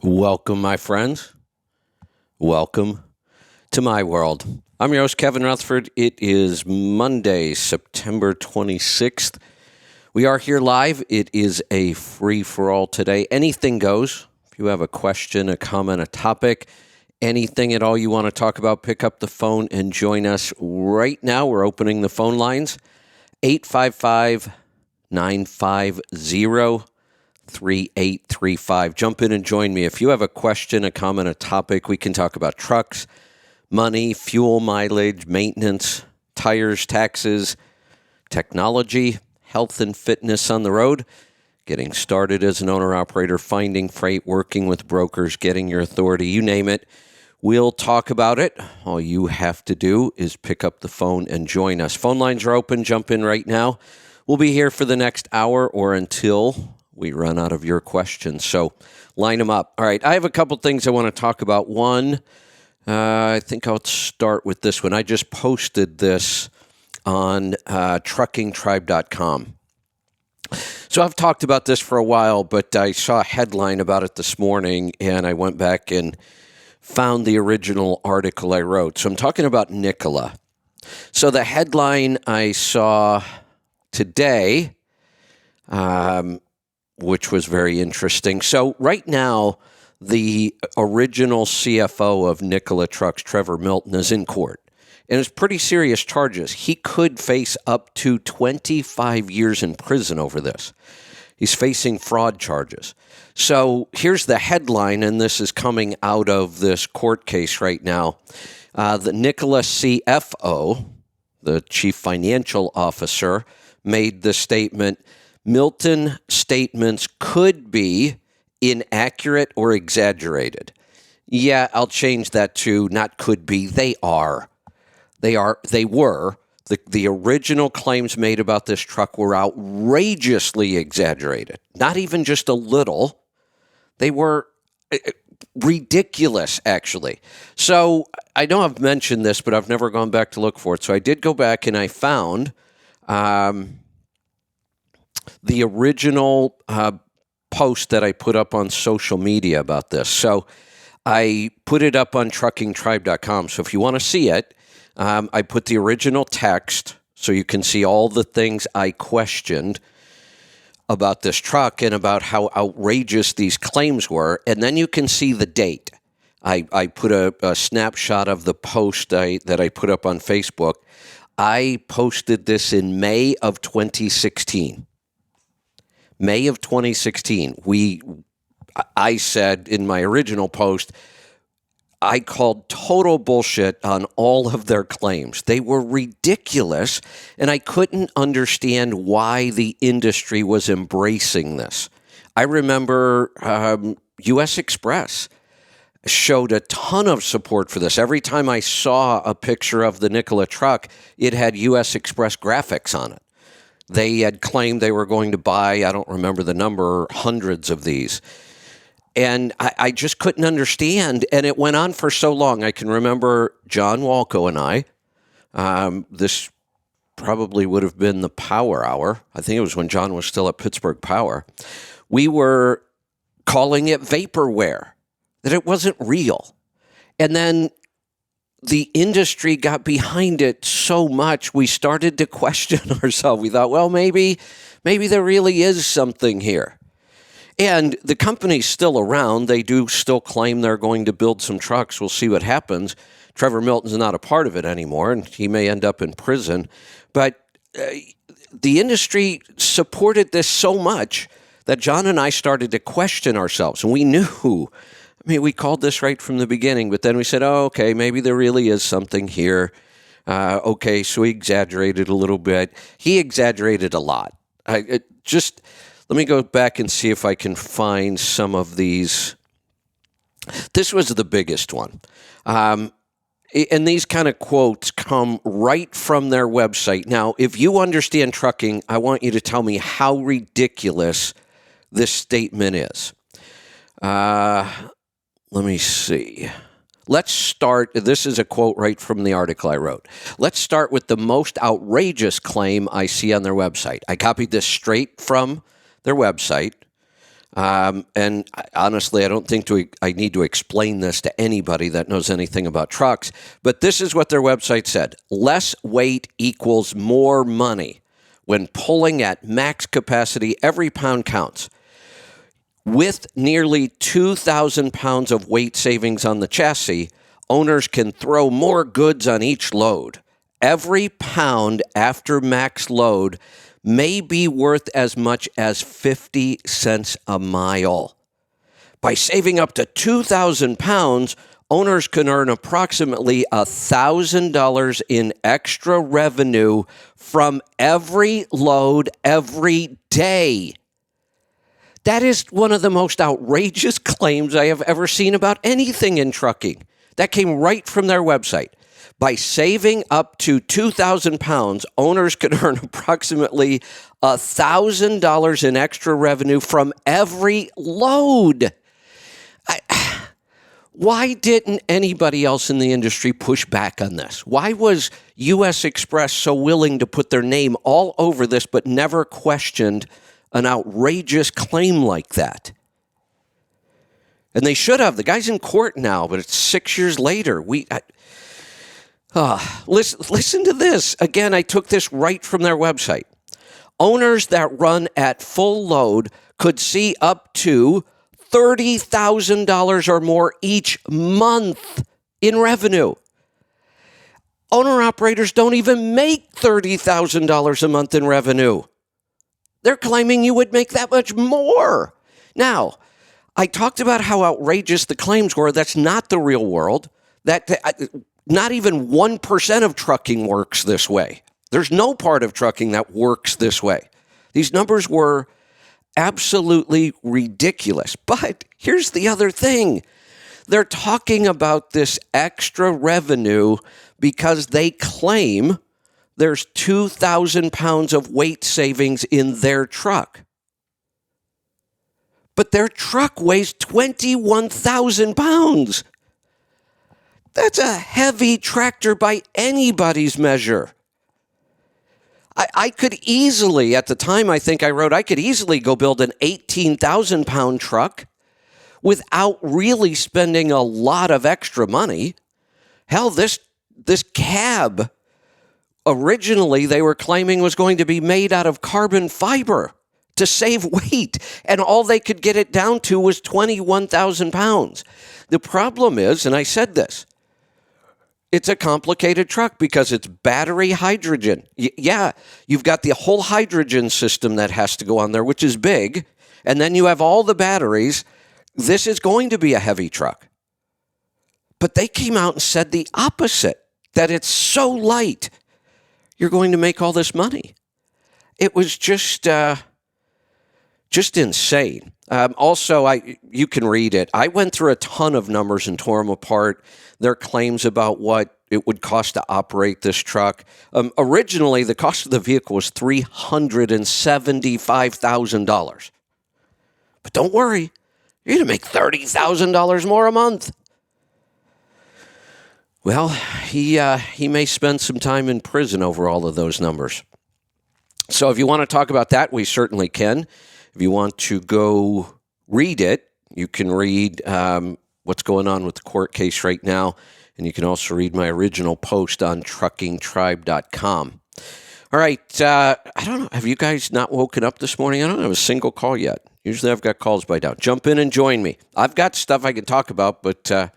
Welcome, my friends. Welcome to my world. I'm your host, Kevin Rutherford. It is Monday, September 26th. We are here live. It is a free-for-all today. Anything goes. If you have a question, a comment, a topic, anything at all you want to talk about, pick up the phone and join us right now. We're opening the phone lines, 855-950-3835. Jump in and join me. If you have a question, a comment, a topic, we can talk about trucks, money, fuel mileage, maintenance, tires, taxes, technology, health and fitness on the road, getting started as an owner-operator, finding freight, working with brokers, getting your authority, you name it. We'll talk about it. All you have to do is pick up the phone and join us. Phone lines are open. Jump in right now. We'll be here for the next hour or until we run out of your questions. So line them up. All right, I have a couple things I want to talk about. One, I think I'll start with this one. I just posted this on truckingtribe.com. So I've talked about this for a while, but I saw a headline about it this morning, and I went back and found the original article I wrote. So I'm talking about Nikola. So the headline I saw today, which was very interesting. So right now, the original CFO of Nikola Trucks, Trevor Milton, is in court. And it's pretty serious charges. He could face up to 25 years in prison over this. He's facing fraud charges. So here's the headline, and this is coming out of this court case right now. The Nikola CFO, the chief financial officer, made the statement, Milton statements could be inaccurate or exaggerated. Yeah, I'll change that to not could be, they are. They were. The original claims made about this truck were outrageously exaggerated. Not even just a little. They were ridiculous, actually. So I know I've mentioned this, but I've never gone back to look for it. So I did go back and I found the original post that I put up on social media about this. So I put it up on truckingtribe.com. So if you want to see it, I put the original text so you can see all the things I questioned about this truck and about how outrageous these claims were. And then you can see the date. I put a snapshot of the post that I put up on Facebook. I posted this in May of 2016. May of 2016. I said in my original post, I called total bullshit on all of their claims. They were ridiculous, and I couldn't understand why the industry was embracing this. I remember U.S. Express showed a ton of support for this. Every time I saw a picture of the Nikola truck, it had U.S. Express graphics on it. They had claimed they were going to buy, I don't remember the number, hundreds of these. And I just couldn't understand. And it went on for so long. I can remember John Walco and I, this probably would have been the Power Hour. I think it was when John was still at Pittsburgh Power. We were calling it vaporware, that it wasn't real. And then the industry got behind it so much, we started to question ourselves. We thought, well, maybe there really is something here. And the company's still around. They do still claim they're going to build some trucks. We'll see what happens. Trevor Milton's not a part of it anymore, and he may end up in prison. But the industry supported this so much that John and I started to question ourselves. And we knew, we called this right from the beginning, but then we said, oh, okay, maybe there really is something here. Okay, so he exaggerated a little bit. He exaggerated a lot. Let me go back and see if I can find some of these. This was the biggest one. And these kind of quotes come right from their website. Now, if you understand trucking, I want you to tell me how ridiculous this statement is. Let me see. Let's start. This is a quote right from the article I wrote. Let's start with the most outrageous claim I see on their website. I copied this straight from their website. Honestly, I don't think I need to explain this to anybody that knows anything about trucks, but this is what their website said. Less weight equals more money. When pulling at max capacity, every pound counts. With nearly 2,000 pounds of weight savings on the chassis, owners can throw more goods on each load. Every pound after max load may be worth as much as 50 cents a mile. By saving up to 2,000 pounds, owners can earn approximately $1,000 in extra revenue from every load every day. That is one of the most outrageous claims I have ever seen about anything in trucking. That came right from their website. By saving up to 2,000 pounds, owners could earn approximately $1,000 in extra revenue from every load. Why didn't anybody else in the industry push back on this? Why was U.S. Express so willing to put their name all over this but never questioned an outrageous claim like that? And they should have. The guy's in court now, but it's 6 years later. Listen to this. Again, I took this right from their website. Owners that run at full load could see up to $30,000 or more each month in revenue. Owner-operators don't even make $30,000 a month in revenue. They're claiming you would make that much more. Now, I talked about how outrageous the claims were. That's not the real world. Not even 1% of trucking works this way. There's no part of trucking that works this way. These numbers were absolutely ridiculous. But here's the other thing. They're talking about this extra revenue because they claim there's 2,000 pounds of weight savings in their truck. But their truck weighs 21,000 pounds. That's a heavy tractor by anybody's measure. I could easily, at the time I think I wrote, I could easily go build an 18,000 pound truck without really spending a lot of extra money. Hell, this cab, originally they were claiming was going to be made out of carbon fiber to save weight, and all they could get it down to was 21,000 pounds. The problem is, and I said this, it's a complicated truck because it's battery hydrogen. Yeah, you've got the whole hydrogen system that has to go on there, which is big, and then you have all the batteries. This is going to be a heavy truck. But they came out and said the opposite, that it's so light, you're going to make all this money. It was just insane. Also, you can read it. I went through a ton of numbers and tore them apart. Their claims about what it would cost to operate this truck. Originally, the cost of the vehicle was $375,000. But don't worry, you're going to make $30,000 more a month. Well, he may spend some time in prison over all of those numbers. So if you want to talk about that, we certainly can. If you want to go read it, you can read what's going on with the court case right now, and you can also read my original post on truckingtribe.com. All right, I don't know. Have you guys not woken up this morning? I don't have a single call yet. Usually I've got calls by now. Jump in and join me. I've got stuff I can talk about, but I'd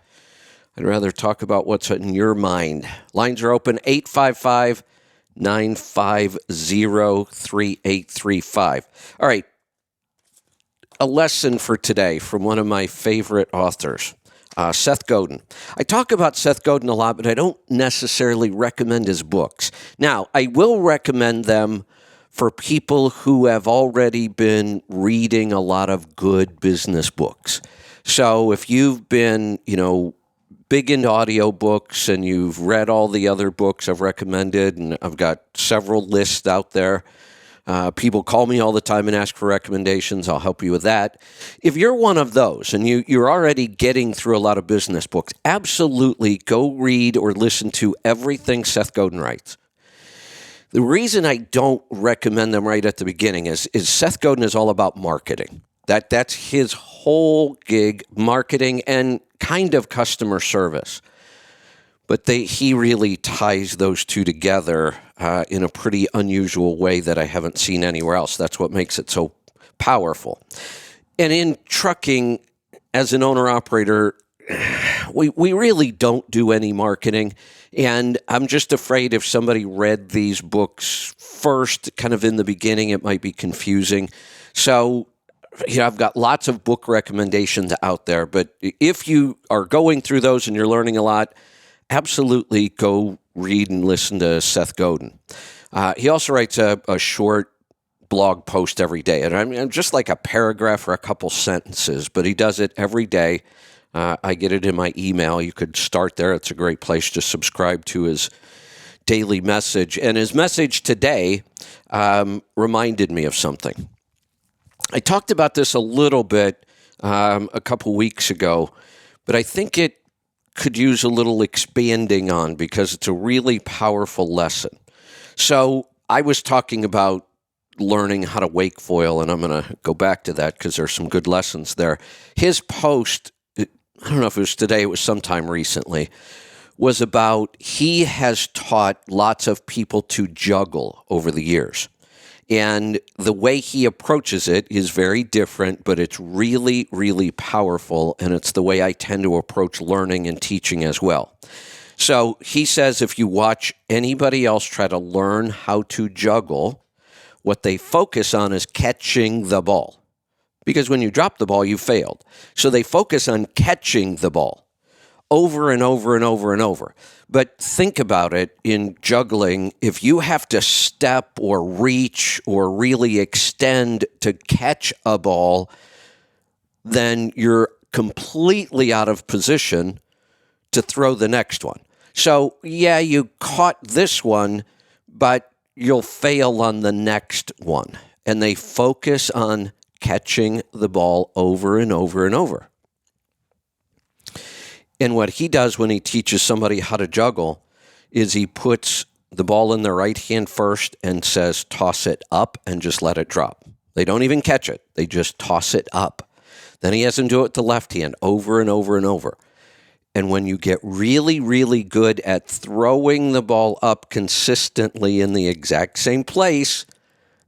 rather talk about what's in your mind. Lines are open, 855-950-3835. All right. A lesson for today from one of my favorite authors, Seth Godin. I talk about Seth Godin a lot, but I don't necessarily recommend his books. Now, I will recommend them for people who have already been reading a lot of good business books. So if you've been, big into audiobooks and you've read all the other books I've recommended, and I've got several lists out there. People call me all the time and ask for recommendations. I'll help you with that. If you're one of those and you're already getting through a lot of business books, absolutely go read or listen to everything Seth Godin writes. The reason I don't recommend them right at the beginning is Seth Godin is all about marketing. That's his whole gig, marketing and kind of customer service. But he really ties those two together in a pretty unusual way that I haven't seen anywhere else. That's what makes it so powerful. And in trucking, as an owner-operator, we really don't do any marketing. And I'm just afraid if somebody read these books first, kind of in the beginning, it might be confusing. So, I've got lots of book recommendations out there. But if you are going through those and you're learning a lot, absolutely go read and listen to Seth Godin. He also writes a short blog post every day. And I mean, just like a paragraph or a couple sentences, but he does it every day. I get it in my email. You could start there. It's a great place to subscribe to his daily message. And his message today reminded me of something. I talked about this a little bit a couple weeks ago, but I think it could use a little expanding on because it's a really powerful lesson. So I was talking about learning how to wake foil, and I'm going to go back to that because there's some good lessons there. His post, I don't know if it was today, it was sometime recently, was about he has taught lots of people to juggle over the years. And the way he approaches it is very different, but it's really, really powerful. And it's the way I tend to approach learning and teaching as well. So he says if you watch anybody else try to learn how to juggle, what they focus on is catching the ball. Because when you drop the ball, you failed. So they focus on catching the ball over and over and over and over. But think about it in juggling. If you have to step or reach or really extend to catch a ball, then you're completely out of position to throw the next one. So, yeah, you caught this one, but you'll fail on the next one. And they focus on catching the ball over and over and over. And what he does when he teaches somebody how to juggle is he puts the ball in their right hand first and says, toss it up and just let it drop. They don't even catch it. They just toss it up. Then he has them do it with the left hand over and over and over. And when you get really, really good at throwing the ball up consistently in the exact same place,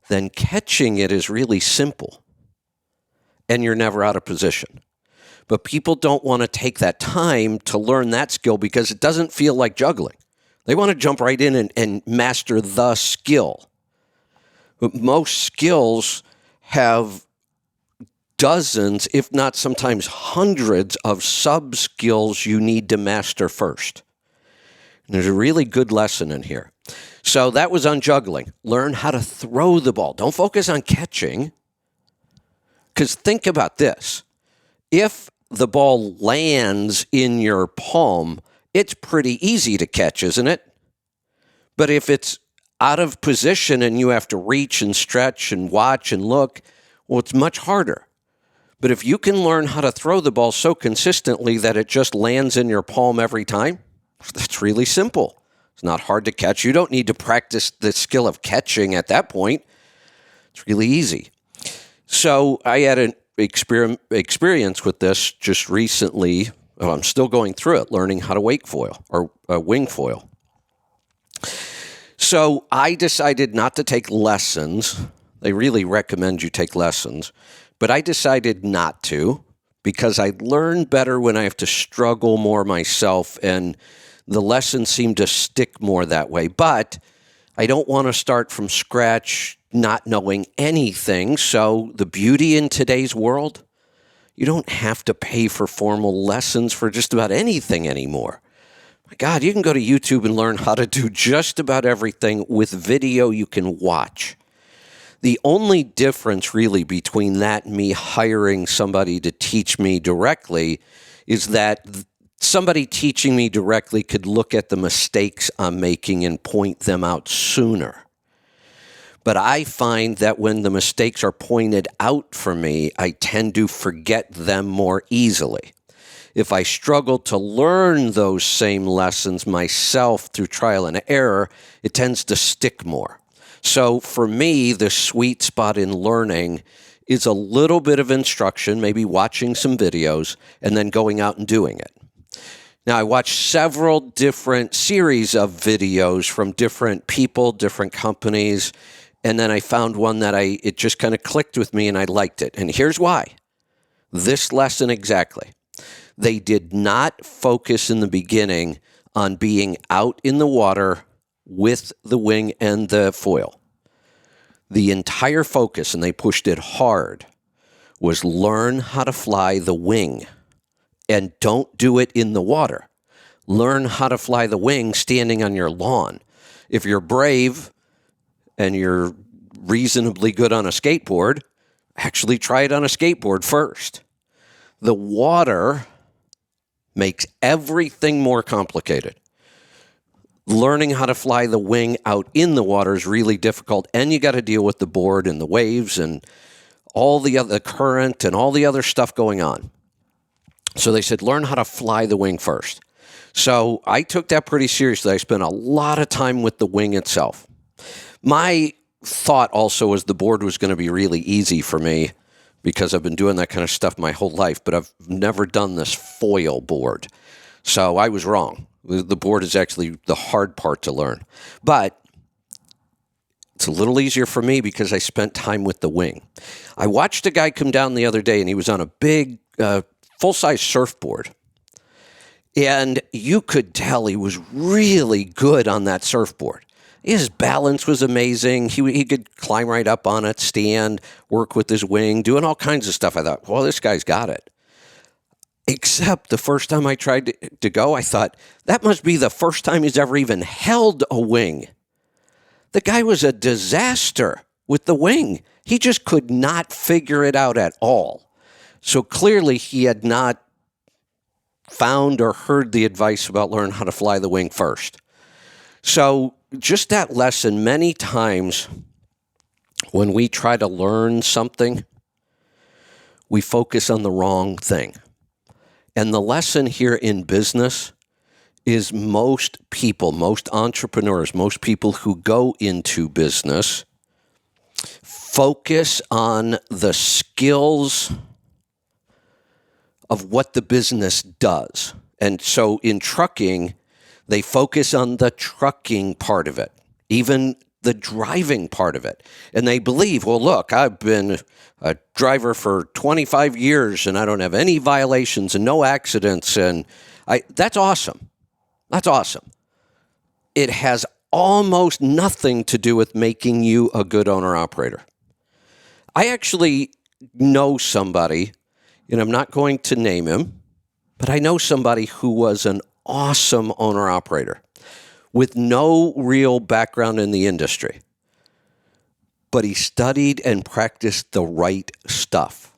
then catching it is really simple. And you're never out of position. But people don't want to take that time to learn that skill because it doesn't feel like juggling. They want to jump right in and master the skill. But most skills have dozens, if not sometimes hundreds, of sub-skills you need to master first. And there's a really good lesson in here. So that was on juggling. Learn how to throw the ball. Don't focus on catching. Because think about this. If the ball lands in your palm, it's pretty easy to catch, isn't it? But if it's out of position and you have to reach and stretch and watch and look, well, it's much harder. But if you can learn how to throw the ball so consistently that it just lands in your palm every time, that's really simple. It's not hard to catch. You don't need to practice the skill of catching at that point. It's really easy. So I had an experience with this just recently. I'm still going through it, learning how to wake foil or wing foil. So I decided not to take lessons. They really recommend you take lessons, but I decided not to because I learn better when I have to struggle more myself, and the lessons seem to stick more that way. But I don't want to start from scratch not knowing anything. So the beauty in today's world, you don't have to pay for formal lessons for just about anything anymore. My God, you can go to YouTube and learn how to do just about everything with video you can watch. The only difference really between that and me hiring somebody to teach me directly is that somebody teaching me directly could look at the mistakes I'm making and point them out sooner. But I find that when the mistakes are pointed out for me, I tend to forget them more easily. If I struggle to learn those same lessons myself through trial and error, it tends to stick more. So for me, the sweet spot in learning is a little bit of instruction, maybe watching some videos, and then going out and doing it. Now, I watched several different series of videos from different people, different companies, and then I found one that it just kind of clicked with me and I liked it. And here's why. This lesson exactly. They did not focus in the beginning on being out in the water with the wing and the foil. The entire focus, and they pushed it hard, was learn how to fly the wing. And don't do it in the water. Learn how to fly the wing standing on your lawn. If you're brave and you're reasonably good on a skateboard, actually try it on a skateboard first. The water makes everything more complicated. Learning how to fly the wing out in the water is really difficult, and you got to deal with the board and the waves and all the other current and all the other stuff going on. So they said, learn how to fly the wing first. So I took that pretty seriously. I spent a lot of time with the wing itself. My thought also was the board was going to be really easy for me because I've been doing that kind of stuff my whole life, but I've never done this foil board. So I was wrong. The board is actually the hard part to learn. But it's a little easier for me because I spent time with the wing. I watched a guy come down the other day, and he was on a big full-size surfboard. And you could tell he was really good on that surfboard. His balance was amazing. He could climb right up on it, stand, work with his wing, doing all kinds of stuff. I thought, well, this guy's got it. Except the first time I tried to go, I thought, that must be the first time he's ever even held a wing. The guy was a disaster with the wing. He just could not figure it out at all. So clearly he had not found or heard the advice about learn how to fly the wing first. So just that lesson, many times when we try to learn something, we focus on the wrong thing. And the lesson here in business is most people, most entrepreneurs, most people who go into business focus on the skills of what the business does. And so in trucking, they focus on the trucking part of it, even the driving part of it. And they believe, well, look, I've been a driver for 25 years and I don't have any violations and no accidents. And that's awesome. That's awesome. It has almost nothing to do with making you a good owner-operator. I actually know somebody, and I'm not going to name him, but I know somebody who was an awesome owner-operator with no real background in the industry. But he studied and practiced the right stuff.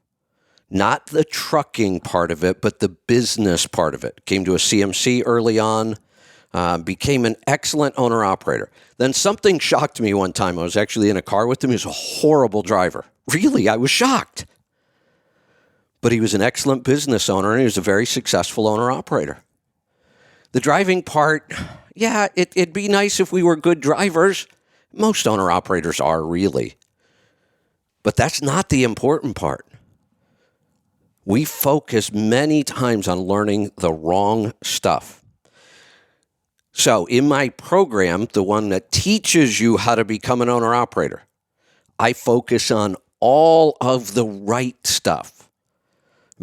Not the trucking part of it, but the business part of it. Came to a CMC early on, became an excellent owner-operator. Then something shocked me one time. I was actually in a car with him. He was a horrible driver. Really, I was shocked. But he was an excellent business owner, and he was a very successful owner-operator. The driving part, yeah, it'd be nice if we were good drivers. Most owner-operators are, really. But that's not the important part. We focus many times on learning the wrong stuff. So in my program, the one that teaches you how to become an owner-operator, I focus on all of the right stuff.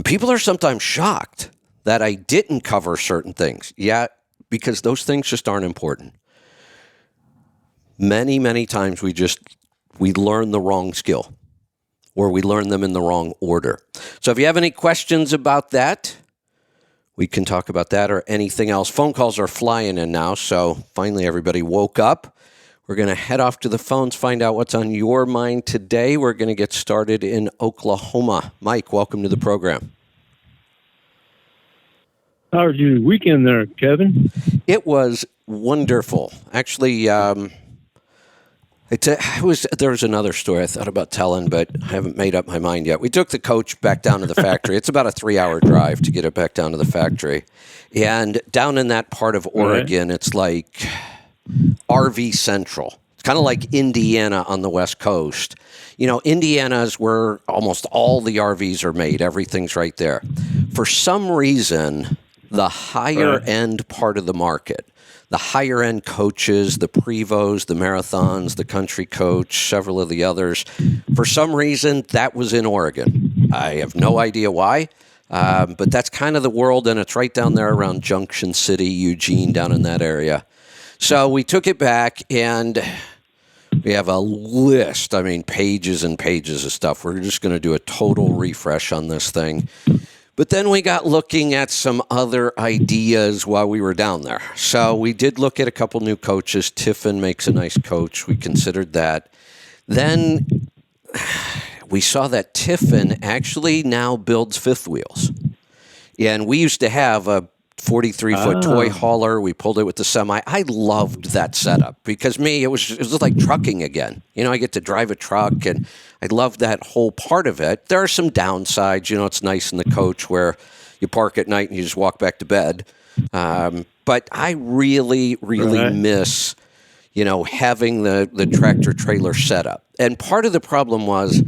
People are sometimes shocked that I didn't cover certain things. Yeah, because those things just aren't important. Many, many times we learn the wrong skill, or we learn them in the wrong order. So if you have any questions about that, we can talk about that or anything else. Phone calls are flying in now, so finally everybody woke up. We're going to head off to the phones, find out what's on your mind today. We're going to get started in Oklahoma. Mike, welcome to the program. How was your weekend there, Kevin? It was wonderful. Actually, there was another story I thought about telling, but I haven't made up my mind yet. We took the coach back down to the factory. It's about a 3-hour drive to get it back down to the factory. And down in that part of Oregon, right, it's like RV Central. It's kind of like Indiana on the West Coast. Indiana is where almost all the RVs are made. Everything's right there. For some reason, the higher end part of the market, the higher end coaches, the Prevos, the Marathons, the Country Coach, several of the others, for some reason, that was in Oregon. I have no idea why, but that's kind of the world, and it's right down there around Junction City, Eugene, down in that area. So we took it back, and we have a list, pages and pages of stuff. We're just going to do a total refresh on this thing. But then we got looking at some other ideas while we were down there. So we did look at a couple new coaches. Tiffin makes a nice coach. We considered that. Then we saw that Tiffin actually now builds fifth wheels. And we used to have a 43-foot toy hauler. We pulled it with the semi. I loved that setup because it was like trucking again. I get to drive a truck, and I love that whole part of it. There are some downsides. It's nice in the coach where you park at night and you just walk back to bed. But I really, really miss, having the tractor trailer setup. And part of the problem was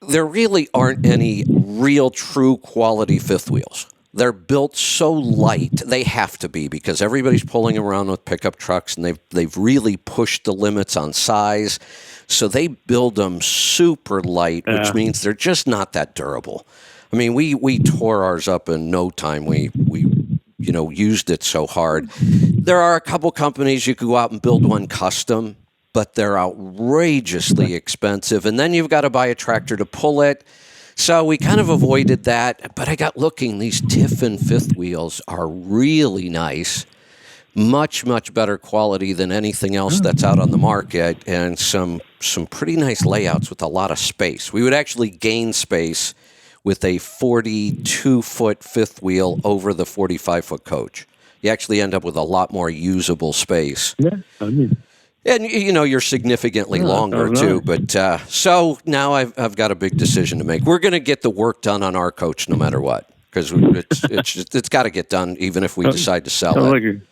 there really aren't any real true quality fifth wheels. They're built so light. They have to be because everybody's pulling around with pickup trucks, and they've really pushed the limits on size. So they build them super light, which means they're just not that durable. We tore ours up in no time. We used it so hard. There are a couple companies you could go out and build one custom, but they're outrageously expensive. And then you've got to buy a tractor to pull it. So we kind of avoided that, but I got looking. These Tiffin fifth wheels are really nice, much, much better quality than anything else that's out on the market, and some pretty nice layouts with a lot of space. We would actually gain space with a 42-foot fifth wheel over the 45-foot coach. You actually end up with a lot more usable space. Yeah, And, you're significantly longer, too. But so now I've got a big decision to make. We're going to get the work done on our coach no matter what, because it's got to get done even if we decide to sell it.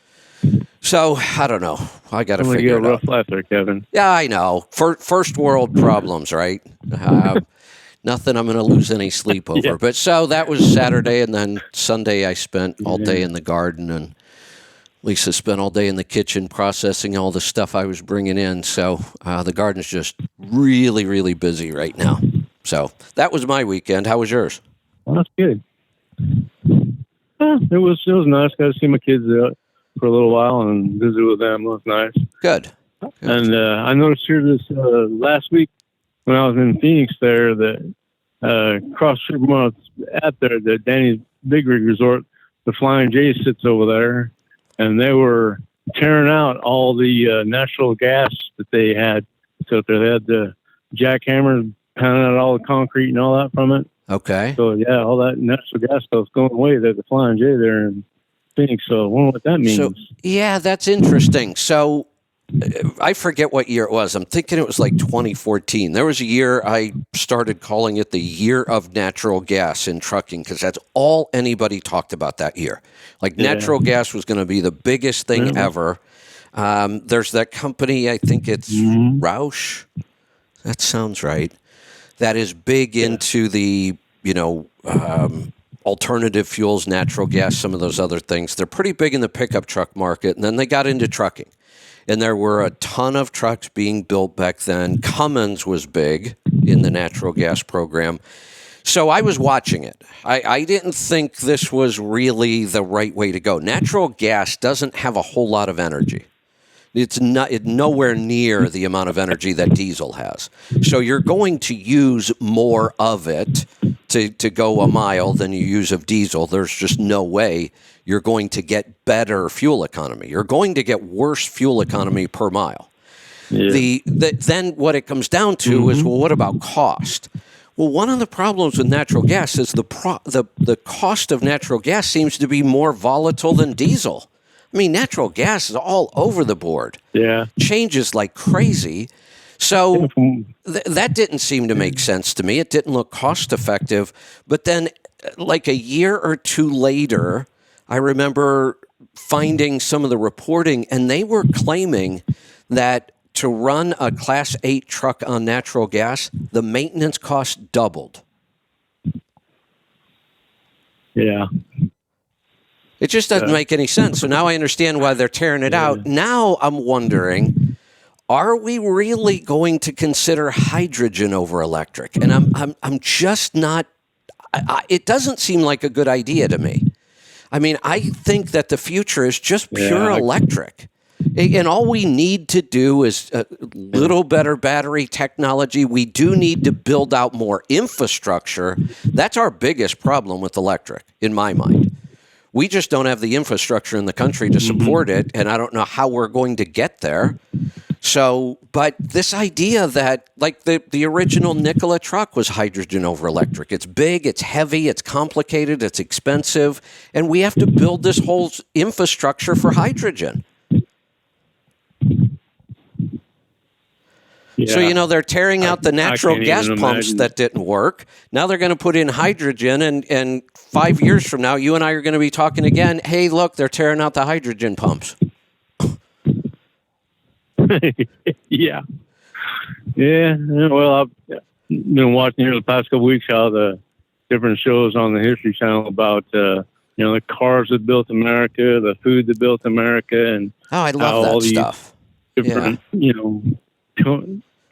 So, I don't know. I got to figure it out. You got a rough life there, Kevin. Yeah, I know. First world problems, right? Nothing I'm going to lose any sleep over. Yeah. But so that was Saturday, and then Sunday I spent all day in the garden, and Lisa spent all day in the kitchen processing all the stuff I was bringing in. So the garden's just really, really busy right now. So that was my weekend. How was yours? Well, that's good. It was nice. Got to see my kids for a little while and visit with them. It was nice. Good. And I noticed here this last week when I was in Phoenix there that across the street from where I was at there, the Danny's Big Rig Resort, the Flying J sits over there. And they were tearing out all the natural gas that they had. So they had the jackhammer pounding out all the concrete and all that from it. Okay. So, yeah, all that natural gas stuff's going away. There's the Flying J there in Phoenix. So I wonder what that means. So, yeah, that's interesting. So I forget what year it was. I'm thinking it was like 2014. There was a year I started calling it the year of natural gas in trucking because that's all anybody talked about that year. Like natural gas was going to be the biggest thing ever. There's that company, I think it's Roush. That sounds right. That is big into the, alternative fuels, natural gas, some of those other things. They're pretty big in the pickup truck market. And then they got into trucking. And there were a ton of trucks being built back then. Cummins was big in the natural gas program. So I was watching it. I didn't think this was really the right way to go. Natural gas doesn't have a whole lot of energy. It's nowhere near the amount of energy that diesel has. So you're going to use more of it to go a mile than you use of diesel. There's just no way you're going to get better fuel economy. You're going to get worse fuel economy per mile. Yeah. Then what it comes down to is, well, what about cost? Well, one of the problems with natural gas is the cost of natural gas seems to be more volatile than diesel. I mean, natural gas is all over the board. Yeah. Changes like crazy. So that didn't seem to make sense to me. It didn't look cost effective. But then like a year or two later, I remember finding some of the reporting, and they were claiming that to run a Class 8 truck on natural gas, the maintenance cost doubled. Yeah. It just doesn't make any sense. So now I understand why they're tearing it out. Now I'm wondering, are we really going to consider hydrogen over electric? And I'm just not. It doesn't seem like a good idea to me. I mean, I think that the future is just pure electric. And all we need to do is a little better battery technology. We do need to build out more infrastructure. That's our biggest problem with electric, in my mind. We just don't have the infrastructure in the country to support it, and I don't know how we're going to get there. So, but this idea that, like, the original Nikola truck was hydrogen over electric. It's big, it's heavy, it's complicated, it's expensive, and we have to build this whole infrastructure for hydrogen. Yeah. So, they're tearing out the natural gas pumps that didn't work. Now they're going to put in hydrogen, and 5 years from now, you and I are going to be talking again. Hey, look, they're tearing out the hydrogen pumps. Yeah. Well, I've been watching here the past couple weeks how the different shows on the History Channel about the cars that built America, the food that built America, and I love that stuff. Different,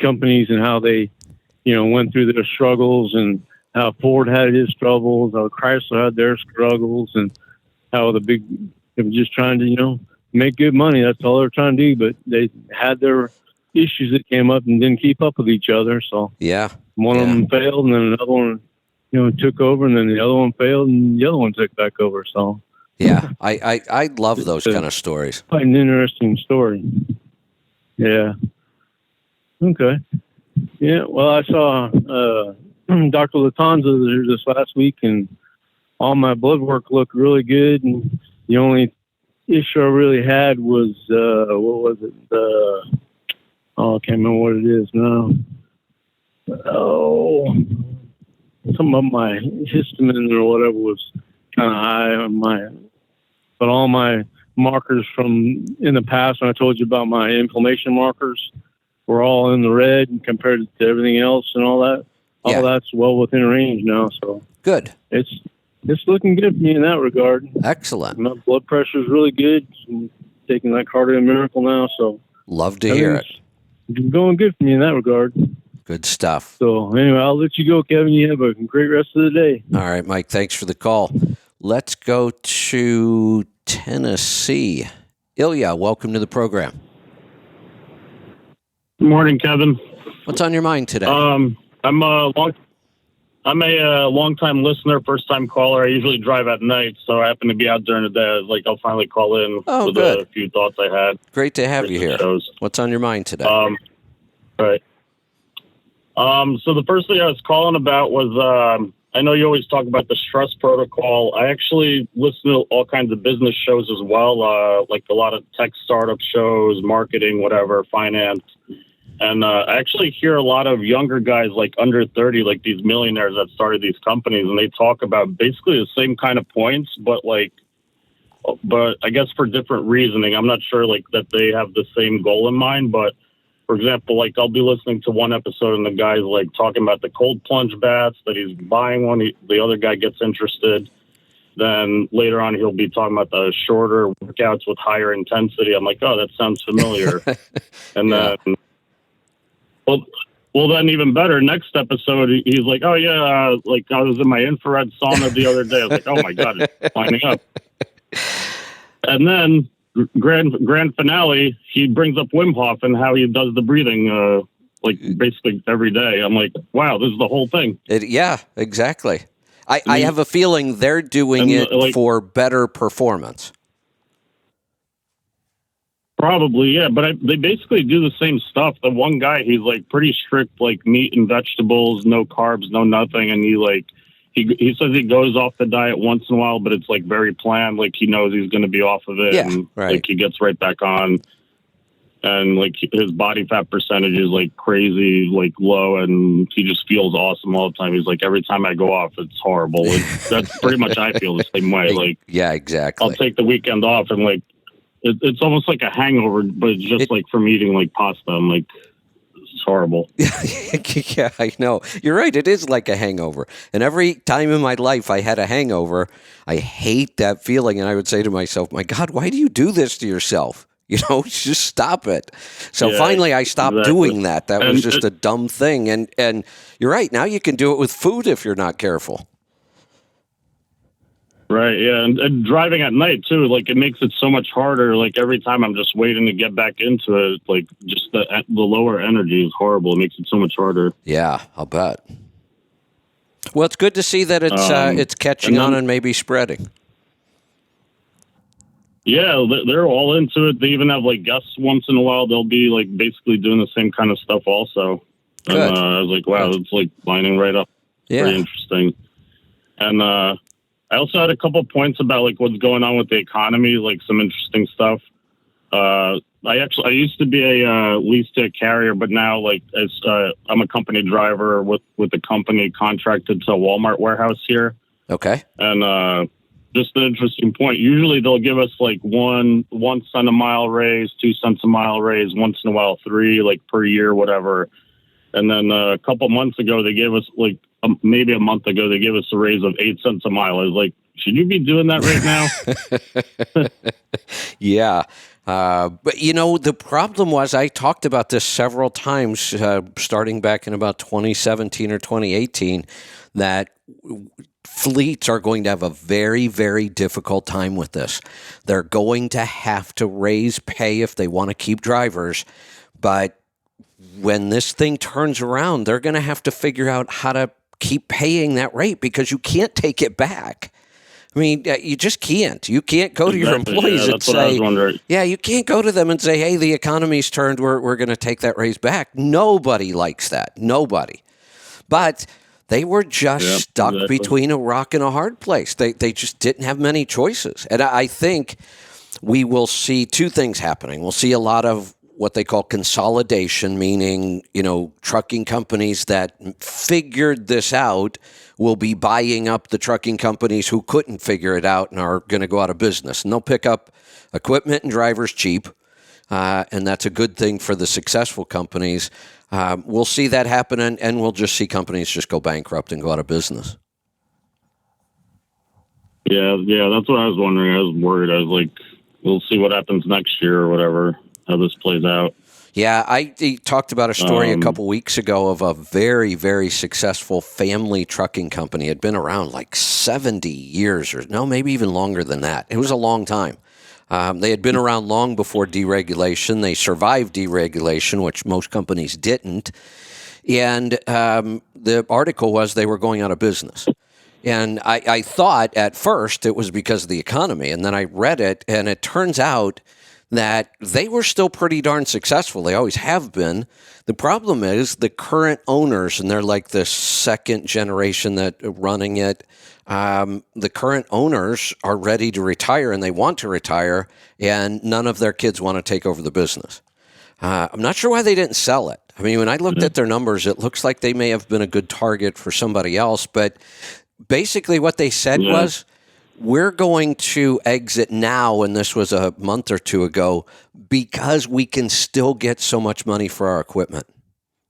companies and how they, went through their struggles, and how Ford had his struggles, how Chrysler had their struggles, and how they were just trying to, make good money. That's all they're trying to do. But they had their issues that came up and didn't keep up with each other. So one of them failed, and then another one, took over, and then the other one failed, and the other one took back over. So I love those kind of stories. Quite an interesting story. Yeah. Okay. Yeah. Well, I saw Dr. Latanza this last week, and all my blood work looked really good. And the only issue I really had was what was it? I can't remember what it is now. Some of my histamine or whatever was kind of high on but all my markers from in the past, when I told you about my inflammation markers, were all in the red compared to everything else and all that. All that's well within range now. So good. It's looking good for me in that regard. Excellent. My blood pressure is really good. I'm taking that Cardio Miracle now, so love to hear it. It's going good for me in that regard. Good stuff. So anyway, I'll let you go, Kevin. You have a great rest of the day. All right, Mike. Thanks for the call. Let's go to Tennessee. Ilya, welcome to the program. Good morning, Kevin. What's on your mind today? I'm a long-time listener, first-time caller. I usually drive at night, so I happen to be out during the day. I'll finally call in with good. A few thoughts I had. Great to have you here. Shows. What's on your mind today? Right. So the first thing I was calling about was, I know you always talk about the stress protocol. I actually listen to all kinds of business shows as well, like a lot of tech startup shows, marketing, whatever, finance. And I actually hear a lot of younger guys, like under 30, like these millionaires that started these companies, and they talk about basically the same kind of points, but I guess for different reasoning. I'm not sure like that they have the same goal in mind, but for example, like I'll be listening to one episode and the guy's like talking about the cold plunge baths, that he's buying one. The other guy gets interested. Then later on, he'll be talking about the shorter workouts with higher intensity. I'm like, oh, that sounds familiar. And then, well, then even better, next episode, he's like, oh yeah, like I was in my infrared sauna the other day. I was like, oh my God, it's lining up. And then grand finale, he brings up Wim Hof and how he does the breathing, like basically every day. I'm like, wow, this is the whole thing. Yeah, exactly. I have a feeling they're doing it for better performance. Probably, yeah. But they basically do the same stuff. The one guy, he's like pretty strict, like meat and vegetables, no carbs, no nothing. And he says he goes off the diet once in a while, but it's like very planned. Like he knows he's going to be off of it. Yeah, and right. Like he gets right back on. And like his body fat percentage is like crazy, like low, and he just feels awesome all the time. He's like, every time I go off, it's horrible. That's pretty much I feel the same way. Like, yeah, exactly. I'll take the weekend off and like it's almost like a hangover, but it's just like from eating like pasta. I'm like, it's horrible. Yeah, I know. You're right. It is like a hangover. And every time in my life I had a hangover, I hate that feeling. And I would say to myself, my God, why do you do this to yourself? Just stop it. So Yeah, finally I stopped exactly. doing that. That was just a dumb thing. And you're right. Now you can do it with food if you're not careful. Right, yeah, and driving at night too, like it makes it so much harder. Like every time I'm just waiting to get back into it, like just the lower energy is horrible. It makes it so much harder. Yeah, I'll bet. Well, it's good to see that it's catching and then- on and maybe spreading. Yeah, they're all into it. They even have like guests once in a while. They'll be like basically doing the same kind of stuff also. Good. And I was like, wow, it's like lining right up. Yeah. Very interesting. And I also had a couple points about like what's going on with the economy, like some interesting stuff. I used to be a lease to a carrier, but now like as I'm a company driver with the company contracted to a Walmart warehouse here. Okay. And just an interesting point. Usually they'll give us like 1 cent a mile raise, 2 cents a mile raise, once in a while 3 like per year, whatever. And then a couple months ago they gave us like maybe a month ago they gave us a raise of 8 cents a mile. I was like, should you be doing that right now? Yeah. But, the problem was I talked about this several times starting back in about 2017 or 2018 that fleets are going to have a very, very difficult time with this. They're going to have to raise pay if they want to keep drivers. But when this thing turns around, they're going to have to figure out how to keep paying that rate because you can't take it back. I mean, you just can't. You can't go to your employees and say, you can't go to them and say, hey, the economy's turned. We're going to take that raise back. Nobody likes that. Nobody. But they were just stuck between a rock and a hard place. They just didn't have many choices. And I think we will see two things happening. We'll see a lot of what they call consolidation, meaning, trucking companies that figured this out will be buying up the trucking companies who couldn't figure it out and are going to go out of business. And they'll pick up equipment and drivers cheap, and that's a good thing for the successful companies. We'll see that happen, and we'll just see companies just go bankrupt and go out of business. Yeah, that's what I was wondering. I was worried. I was like, we'll see what happens next year or whatever, how this plays out. Yeah, I talked about a story a couple weeks ago of a very, very successful family trucking company. It had been around like 70 years maybe even longer than that. It was a long time. They had been around long before deregulation. They survived deregulation, which most companies didn't. And the article was they were going out of business. And I thought at first it was because of the economy. And then I read it, and it turns out that they were still pretty darn successful. They always have been. The problem is the current owners, and they're like the second generation that are running it, the current owners are ready to retire, and they want to retire, and none of their kids want to take over the business. I'm not sure why they didn't sell it. I mean, when I looked at their numbers, it looks like they may have been a good target for somebody else, but basically what they said was, we're going to exit now, and this was a month or two ago, because we can still get so much money for our equipment.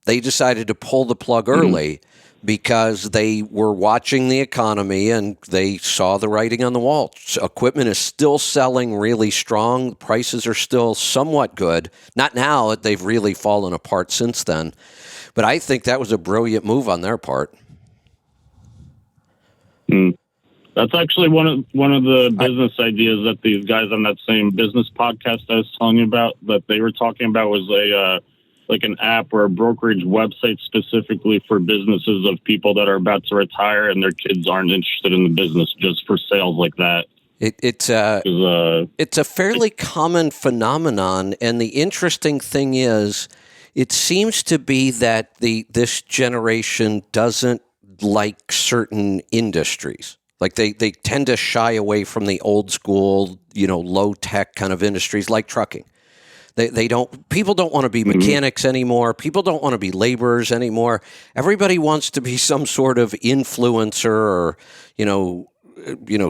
They decided to pull the plug early because they were watching the economy and they saw the writing on the wall. So equipment is still selling really strong. Prices are still somewhat good. Not now. They've really fallen apart since then. But I think that was a brilliant move on their part. That's actually one of the business ideas that these guys on that same business podcast I was telling you about that they were talking about was like an app or a brokerage website specifically for businesses of people that are about to retire and their kids aren't interested in the business, just for sales like that. It's a fairly common phenomenon, and the interesting thing is, it seems to be that this generation doesn't like certain industries. Like they tend to shy away from the old school, low tech kind of industries like trucking. People don't want to be mechanics anymore. People don't want to be laborers anymore. Everybody wants to be some sort of influencer or,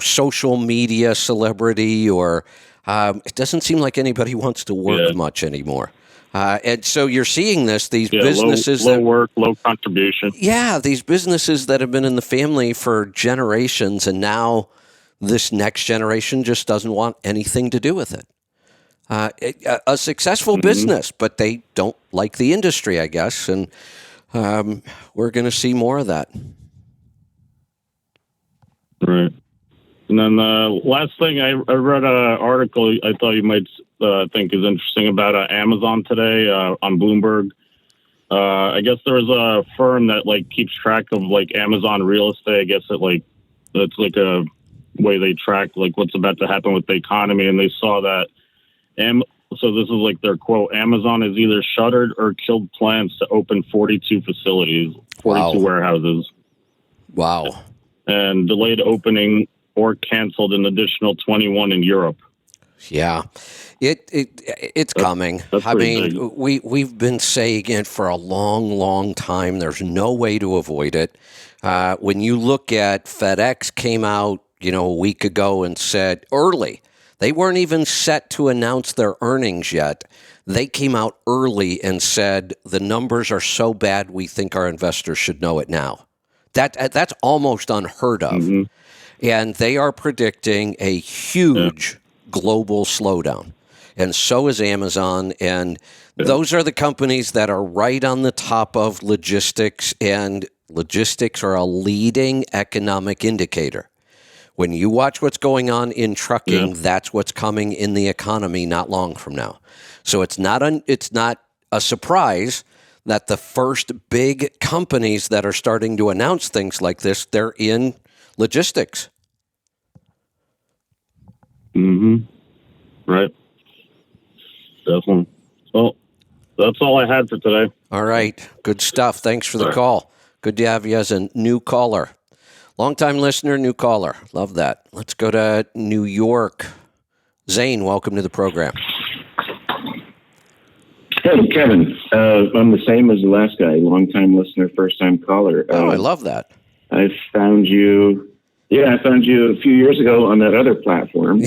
social media celebrity, or it doesn't seem like anybody wants to work much anymore. And so you're seeing these businesses low work, low contribution. Yeah, these businesses that have been in the family for generations, and now this next generation just doesn't want anything to do with it. A successful business, but they don't like the industry, I guess, and we're going to see more of that. Right. And then the last thing, I read an article I thought you might think is interesting about Amazon today on Bloomberg. I guess there was a firm that keeps track of Amazon real estate. I guess that's a way they track what's about to happen with the economy, and they saw that. So this is their quote: Amazon has either shuttered or killed plans to open 42 facilities, 42 warehouses. Wow. And delayed opening or canceled an additional 21 in Europe. Yeah, it's coming. I mean, we've been saying it for a long, long time. There's no way to avoid it. When you look at FedEx came out, a week ago and said early, they weren't even set to announce their earnings yet. They came out early and said the numbers are so bad we think our investors should know it now. That's almost unheard of. Mm-hmm. And they are predicting a huge global slowdown. And so is Amazon. And those are the companies that are right on the top of logistics. And logistics are a leading economic indicator. When you watch what's going on in trucking, that's what's coming in the economy not long from now. So it's not a surprise that the first big companies that are starting to announce things like this, they're in logistics. Right. Definitely. Well, that's all I had for today. All right. Good stuff. Thanks for the call. Good to have you as a new caller. Long-time listener, new caller. Love that. Let's go to New York. Zane, welcome to the program. Hey, Kevin. I'm the same as the last guy. Long-time listener, first-time caller. I love that. I found you a few years ago on that other platform.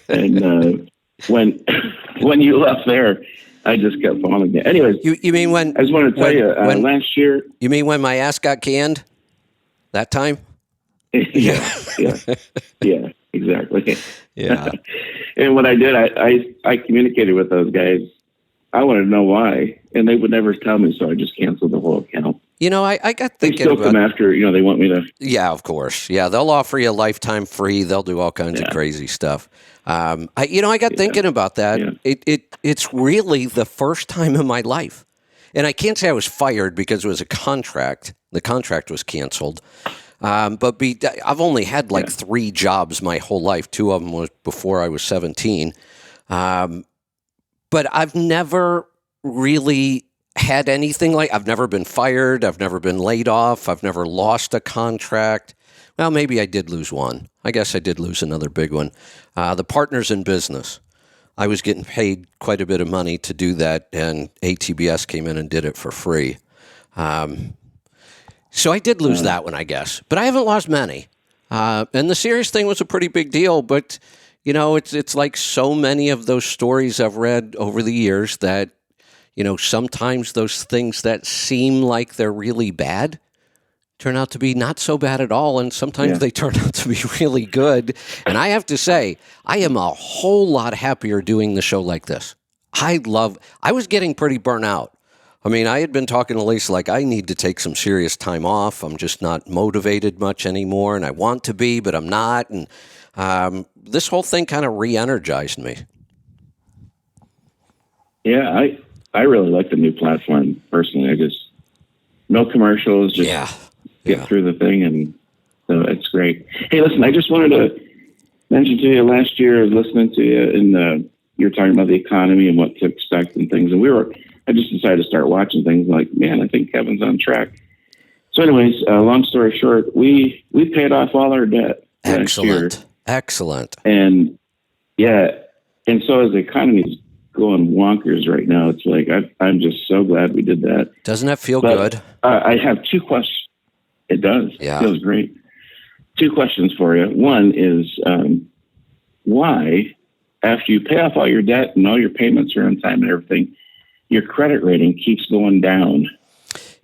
And when you left there, I just kept following you. Anyways, you mean when? I just want to tell you, last year. You mean when my ass got canned? That time? Yeah, exactly. Yeah. And what I did, I communicated with those guys. I wanted to know why, and they would never tell me, so I just canceled the whole account. I got thinking they still come after, they want me to. Yeah, of course. Yeah, they'll offer you a lifetime free. They'll do all kinds of crazy stuff. I got thinking about that. Yeah. It's really the first time in my life, and I can't say I was fired because it was a contract. The contract was canceled. But I've only had 3 jobs my whole life. 2 of them was before I was 17. But I've never really had anything I've never been fired. I've never been laid off. I've never lost a contract. Well, maybe I did lose one. I guess I did lose another big one. The Partners in Business. I was getting paid quite a bit of money to do that, and ATBS came in and did it for free. So I did lose that one, I guess. But I haven't lost many. And the Sirius thing was a pretty big deal, but it's like so many of those stories I've read over the years that, sometimes those things that seem like they're really bad turn out to be not so bad at all, and sometimes they turn out to be really good. And I have to say, I am a whole lot happier doing the show like this. I was getting pretty burnt out. I mean, I had been talking to Lisa I need to take some serious time off. I'm just not motivated much anymore, and I want to be, but I'm not. And this whole thing kind of re-energized me. Yeah, I really like the new platform, personally. No commercials, just get through the thing, and so it's great. Hey, listen, I just wanted to mention to you, last year, I was listening to you, and you were talking about the economy and what to expect and things, and I just decided to start watching things man, I think Kevin's on track. So anyways, long story short, we paid off all our debt last year. Excellent. And and so as the economy's going wonkers right now, it's I'm just so glad we did that. Doesn't that feel good? I have 2 questions. It does. Yeah. It feels great. two questions for you. One is why, after you pay off all your debt and all your payments are on time and everything, your credit rating keeps going down?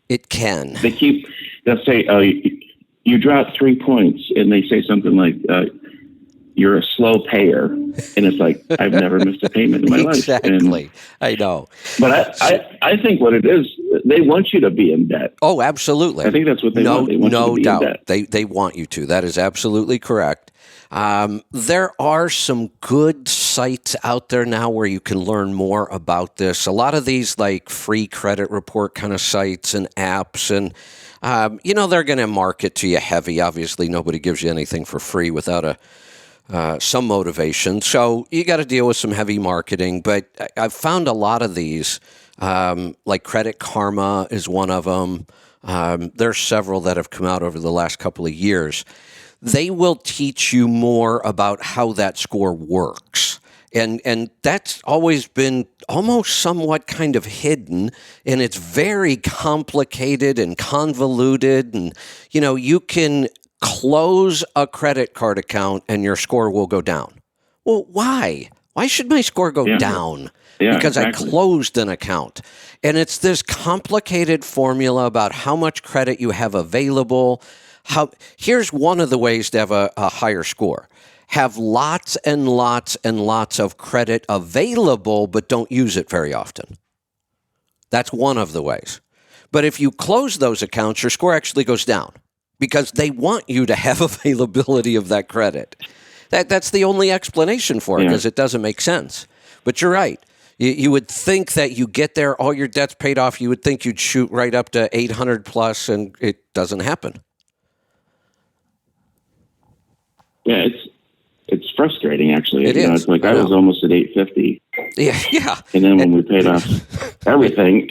It can. They'll say, oh, you dropped 3 points, and they say something like, you're a slow payer. And it's like, I've never missed a payment in my life. Exactly. I know. But I think what it is, they want you to be in debt. Oh, absolutely. I think that's what they want. They want you to be doubt. in debt. They want you to. That is absolutely correct. There are some good sites out there now where you can learn more about this. A lot of these like free credit report kind of sites and apps, and they're going to market to you heavy. Obviously, nobody gives you anything for free without some motivation. So you got to deal with some heavy marketing. But I've found a lot of these, like Credit Karma is one of them. There's several that have come out over the last couple of years. They will teach you more about how that score works. And that's always been almost somewhat kind of hidden, and it's very complicated and convoluted. And, you can close a credit card account and your score will go down. Well, why? Why should my score go down? Yeah, because exactly. I closed an account. And it's this complicated formula about how much credit you have available. Here's one of the ways to have a higher score. Have lots and lots and lots of credit available, but don't use it very often. That's one of the ways. But if you close those accounts, your score actually goes down because they want you to have availability of that credit. That's the only explanation for it, because it doesn't make sense. But you're right. You would think that you get there, all your debt's paid off. You would think you'd shoot right up to 800 plus, and it doesn't happen. Yeah, it's frustrating, actually. It is. It's like I was almost at 850. Yeah. And then when we paid off everything,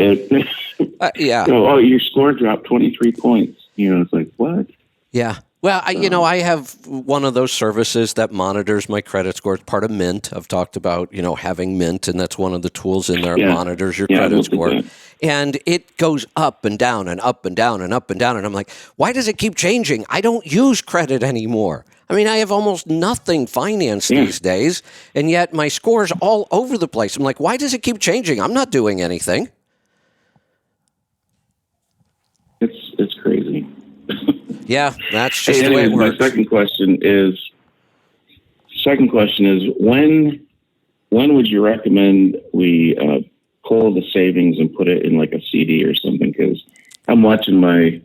your score dropped 23 points. It's like, what? Yeah. Well, I have one of those services that monitors my credit score. It's part of Mint. I've talked about, having Mint, and that's one of the tools in there that monitors your credit score. And it goes up and down and up and down and up and down. And I'm like, why does it keep changing? I don't use credit anymore. I mean, I have almost nothing financed these days, and yet my score's all over the place. I'm like, why does it keep changing? I'm not doing anything. It's crazy. Yeah, that's just the way it works. My second question is when would you recommend we pull the savings and put it in like a CD or something? Because I'm watching my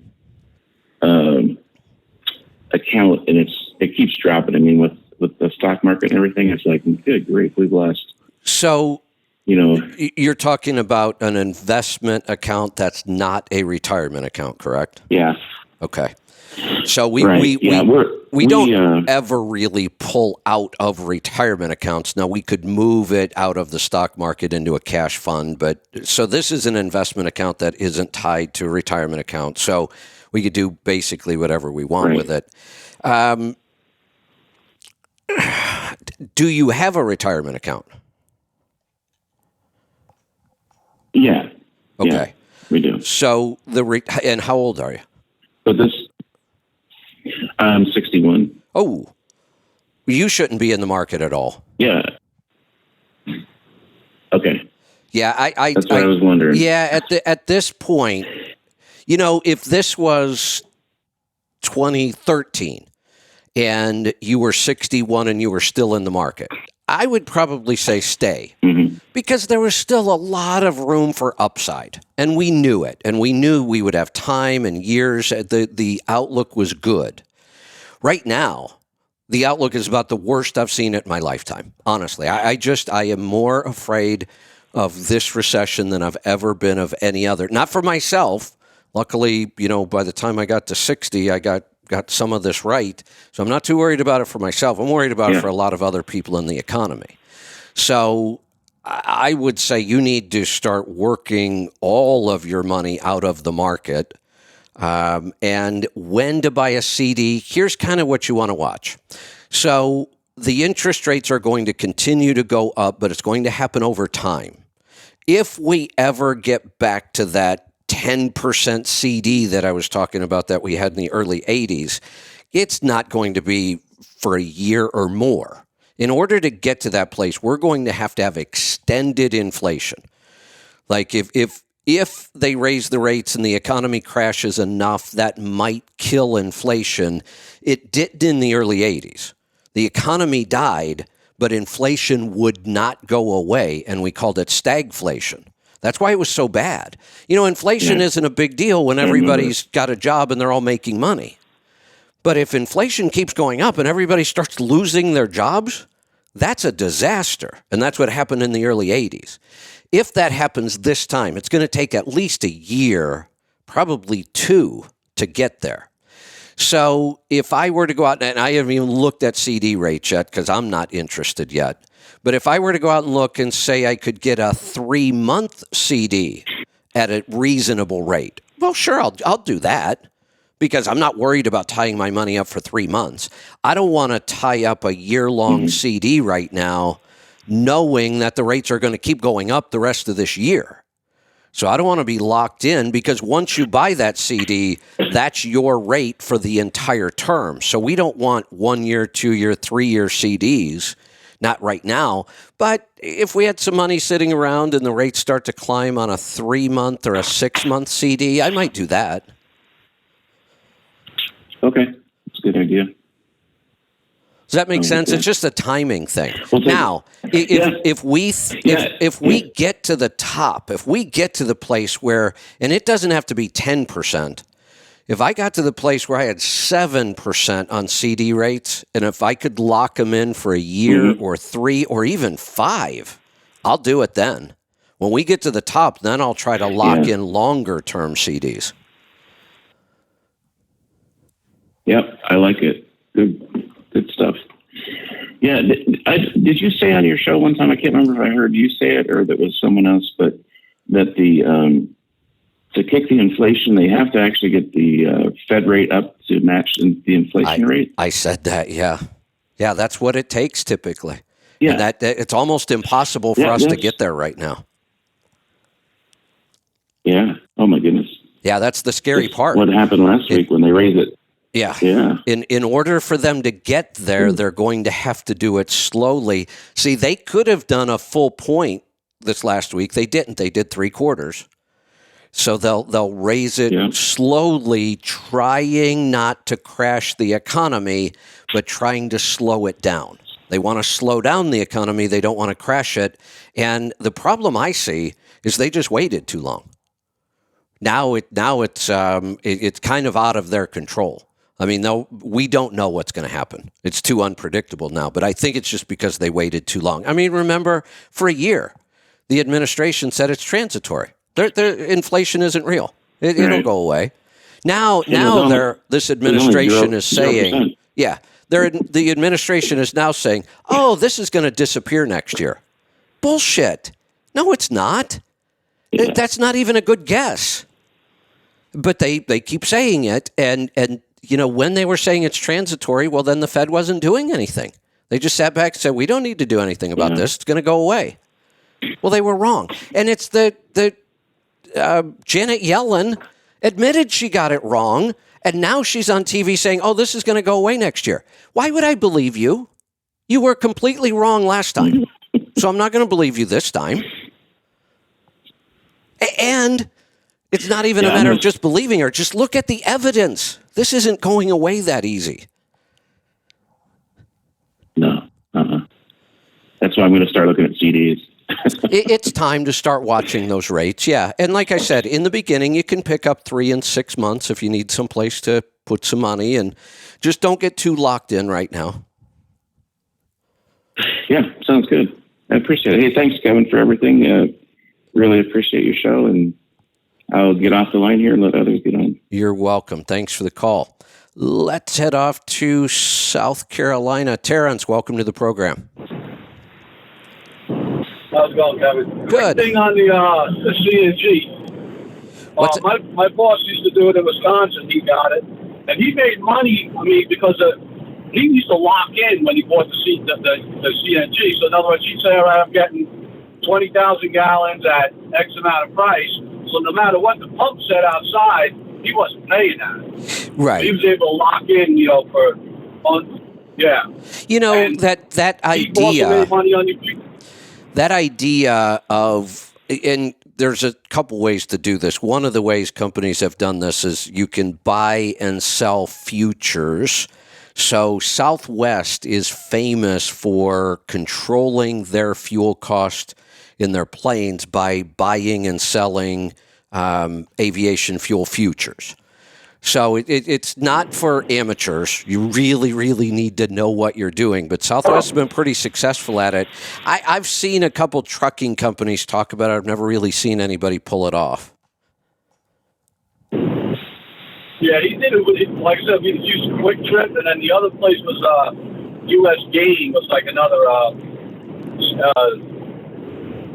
account and it keeps dropping. I mean, with the stock market and everything, it's like, good grief, we've lost. So, you're talking about an investment account that's not a retirement account, correct? Yeah. Okay. So we don't ever really pull out of retirement accounts. Now, we could move it out of the stock market into a cash fund, but so this is an investment account that isn't tied to a retirement account. So we could do basically whatever we want with it. Do you have a retirement account? Yeah. Okay. Yeah, we do. So and how old are you? But I'm 61. Oh, you shouldn't be in the market at all. Yeah. Okay. Yeah, that's what I was wondering. Yeah, at this point, if this was 2013 and you were 61 and you were still in the market, I would probably say stay, because there was still a lot of room for upside, and we knew it, and we knew we would have time and years. The outlook was good. Right now, the outlook is about the worst I've seen it in my lifetime. Honestly, I am more afraid of this recession than I've ever been of any other. Not for myself. Luckily, by the time I got to 60, I got some of this right. So I'm not too worried about it for myself. I'm worried about it for a lot of other people in the economy. So I would say you need to start working all of your money out of the market. And when to buy a CD, here's kind of what you want to watch. So the interest rates are going to continue to go up, but it's going to happen over time. If we ever get back to that 10% CD that I was talking about that we had in the early 80s, it's not going to be for a year or more. In order to get to that place, we're going to have extended inflation. Like if they raise the rates and the economy crashes enough, that might kill inflation. It did in the early 80s. The economy died, but inflation would not go away, and we called it stagflation. That's why it was so bad. Inflation isn't a big deal when everybody's got a job and they're all making money. But if inflation keeps going up and everybody starts losing their jobs, that's a disaster. And that's what happened in the early 80s. If that happens this time, it's going to take at least a year, probably 2, to get there. So if I were to go out, and I haven't even looked at CD rates yet because I'm not interested yet, but if I were to go out and look and say I could get a 3-month CD at a reasonable rate, well, sure, I'll do that because I'm not worried about tying my money up for 3 months. I don't want to tie up a year-long CD right now knowing that the rates are going to keep going up the rest of this year. So I don't want to be locked in because once you buy that CD, that's your rate for the entire term. So we don't want 1 year, 2 year, 3 year CDs, not right now. But if we had some money sitting around and the rates start to climb on a 3-month or a 6-month CD, I might do that. Okay, that's a good idea. Does that make sense? It's just a timing thing. Now, if we get to the top, if we get to the place where, and it doesn't have to be 10%, if I got to the place where I had 7% on CD rates, and if I could lock them in for a year or 3 or even 5, I'll do it then. When we get to the top, then I'll try to lock in longer term CDs. Yep, I like it. Good stuff. Yeah, did you say on your show one time? I can't remember if I heard you say it or that was someone else, but that to kick the inflation, they have to actually get the Fed rate up to match the inflation rate. I said that. Yeah, that's what it takes typically. Yeah, and that it's almost impossible for us to get there right now. Yeah. Oh my goodness. Yeah, that's the scary part. What happened last week when they raised it? Yeah. In order for them to get there, they're going to have to do it slowly. See, they could have done a full point this last week. They didn't. They did 3/4. So they'll raise it slowly, trying not to crash the economy, but trying to slow it down. They want to slow down the economy. They don't want to crash it. And the problem I see is they just waited too long. Now it's kind of out of their control. I mean, we don't know what's going to happen. It's too unpredictable now, but I think it's just because they waited too long. I mean, remember, for a year, the administration said it's transitory. Inflation isn't real. It'll go away. Now this administration is saying, the administration is now saying, oh, this is going to disappear next year. Bullshit. No, it's not. That's not even a good guess. But they keep saying it, and when they were saying it's transitory, well, then the Fed wasn't doing anything. They just sat back and said, we don't need to do anything about this. It's going to go away. Well, they were wrong. And it's the Janet Yellen admitted she got it wrong, and now she's on TV saying, oh, this is going to go away next year. Why would I believe you? You were completely wrong last time. So I'm not going to believe you this time. And it's not even a matter of just believing her. Just look at the evidence. This isn't going away that easy. No. That's why I'm going to start looking at CDs. It's time to start watching those rates, yeah. And like I said, in the beginning, you can pick up 3 and 6 months if you need some place to put some money, and just don't get too locked in right now. Yeah, sounds good. I appreciate it. Hey, thanks, Kevin, for everything. Really appreciate your show, and I'll get off the line here and let others get on. You're welcome. Thanks for the call. Let's head off to South Carolina. Terrence, welcome to the program. How's it going, Kevin? Good. Thing on the CNG. My boss used to do it in Wisconsin. He got it, and he made money. I mean, because he used to lock in when he bought the CNG. So in other words, he'd say, "All right, I'm getting 20,000 gallons at X amount of price. So no matter what the pump said outside, he wasn't paying that. Right. He was able to lock in, for months. Yeah. And that he also idea. made money on you. That idea of, and there's a couple ways to do this. One of the ways companies have done this is you can buy and sell futures. So Southwest is famous for controlling their fuel cost in their planes by buying and selling aviation fuel futures. So it's not for amateurs. You really, really need to know what you're doing. But Southwest has been pretty successful at it. I've seen a couple trucking companies talk about it. I've never really seen anybody pull it off. Yeah, he did it with, like I said, we used Quick Trip, and then the other place was U.S. Gain, was like another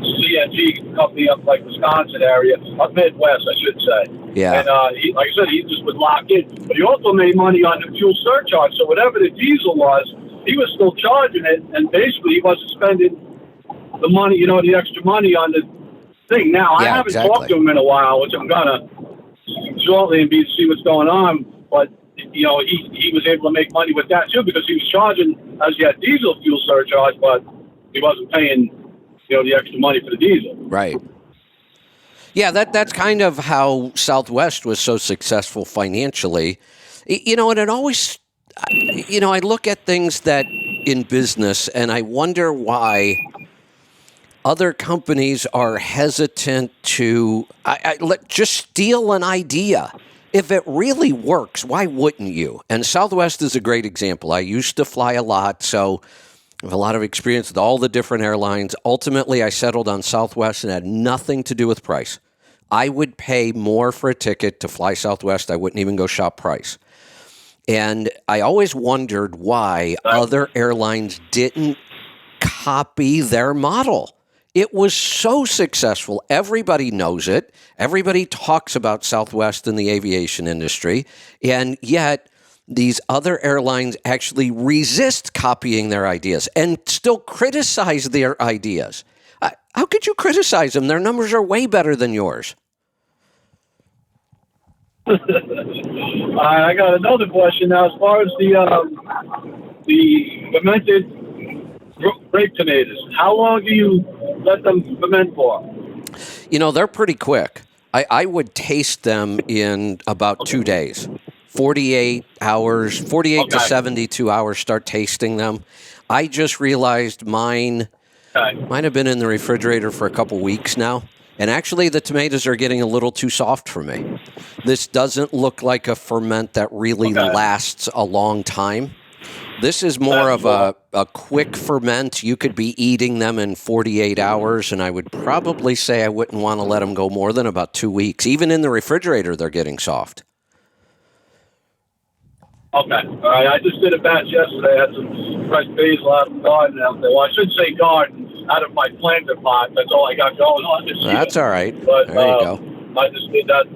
CNG company up like Wisconsin area, up Midwest, I should say. Yeah. And he, like I said, he just would lock in. But he also made money on the fuel surcharge. So whatever the diesel was, he was still charging it, and basically he wasn't spending the money, the extra money on the thing. Now, I haven't talked to him in a while, which I'm going to shortly and see what's going on. But, he was able to make money with that, too, because he was charging, as he had diesel fuel surcharge, but he wasn't paying, the extra money for the diesel. Right. Yeah, that's kind of how Southwest was so successful financially. And it always, I look at things that in business and I wonder why other companies are hesitant to just steal an idea. If it really works, why wouldn't you? And Southwest is a great example. I used to fly a lot, so I have a lot of experience with all the different airlines. Ultimately, I settled on Southwest and had nothing to do with price. I would pay more for a ticket to fly Southwest. I wouldn't even go shop price. And I always wondered why other airlines didn't copy their model. It was so successful. Everybody knows it. Everybody talks about Southwest in the aviation industry. And yet these other airlines actually resist copying their ideas and still criticize their ideas. How could you criticize them? Their numbers are way better than yours. I got another question now. As far as the fermented grape tomatoes, how long do you let them ferment for? They're pretty quick. I would taste them in about 2 days. 48 hours, 48 to 72 hours, start tasting them. I just realized mine have been in the refrigerator for a couple weeks now. And actually, the tomatoes are getting a little too soft for me. This doesn't look like a ferment that really lasts a long time. This is more of a quick ferment. You could be eating them in 48 hours, and I would probably say I wouldn't want to let them go more than about 2 weeks. Even in the refrigerator, they're getting soft. Okay. All right. I just did a batch yesterday. I had some fresh basil out of the garden out there. Well, I should say garden, out of my planter pot. That's all I got going on this year. That's all right. But, there you go. I just did that.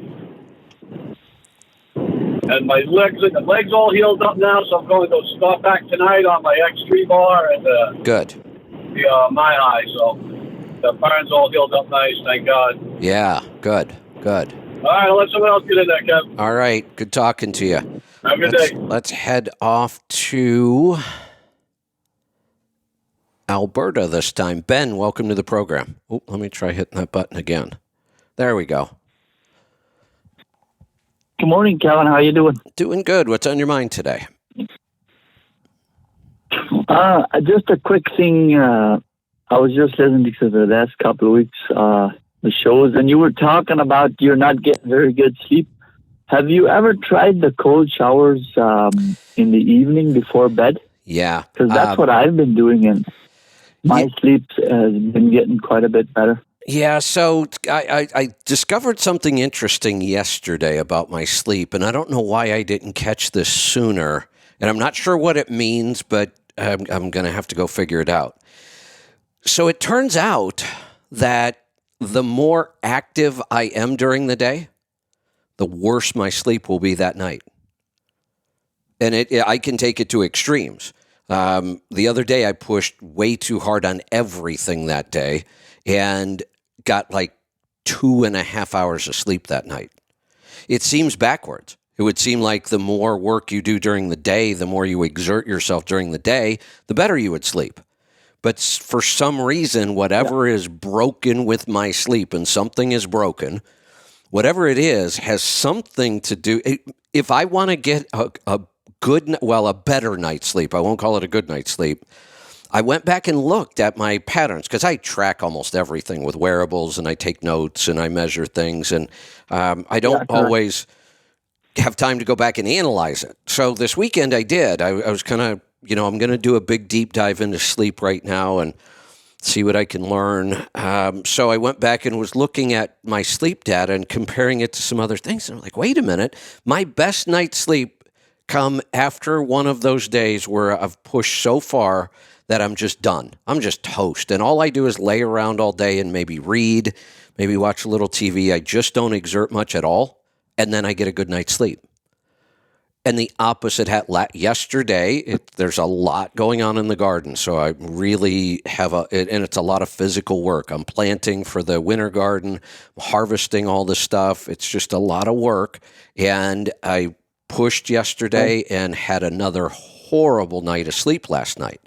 And my legs all healed up now, so I'm going to go start back tonight on my X3 bar and good. The my eye. So the burns all healed up nice, thank God. Yeah, good. All right, I'll let someone else get in there, Kev. All right, good talking to you. Have a good day. Let's head off to Alberta this time. Ben, welcome to the program. Oh, let me try hitting that button again. There we go. Good morning, Kevin. How you doing? Doing good. What's on your mind today? Just a quick thing. I was just listening to the last couple of weeks, the shows, and you were talking about you're not getting very good sleep. Have you ever tried the cold showers in the evening before bed? Yeah. Because that's what I've been doing, and my sleep has been getting quite a bit better. Yeah, so I discovered something interesting yesterday about my sleep, and I don't know why I didn't catch this sooner, and I'm not sure what it means, but I'm going to have to go figure it out. So it turns out that the more active I am during the day, the worse my sleep will be that night. And I can take it to extremes. The other day I pushed way too hard on everything that day and got like 2.5 hours of sleep that night. It seems backwards. It would seem like the more work you do during the day, the more you exert yourself during the day, the better you would sleep. But for some reason, whatever is broken with my sleep, and something is broken, whatever it is, has something to do. If I want to get a better night's sleep, I won't call it a good night's sleep, I went back and looked at my patterns, because I track almost everything with wearables, and I take notes and I measure things, and I don't always have time to go back and analyze it. So this weekend I did. I was kind of, I'm going to do a big deep dive into sleep right now and see what I can learn. So I went back and was looking at my sleep data and comparing it to some other things. And I'm like, wait a minute, my best night's sleep come after one of those days where I've pushed so far that I'm just done. I'm just toast. And all I do is lay around all day and maybe read, maybe watch a little TV. I just don't exert much at all. And then I get a good night's sleep. And the opposite yesterday, there's a lot going on in the garden. So I really have and it's a lot of physical work. I'm planting for the winter garden, harvesting all this stuff. It's just a lot of work. And I pushed yesterday and had another horrible night of sleep last night.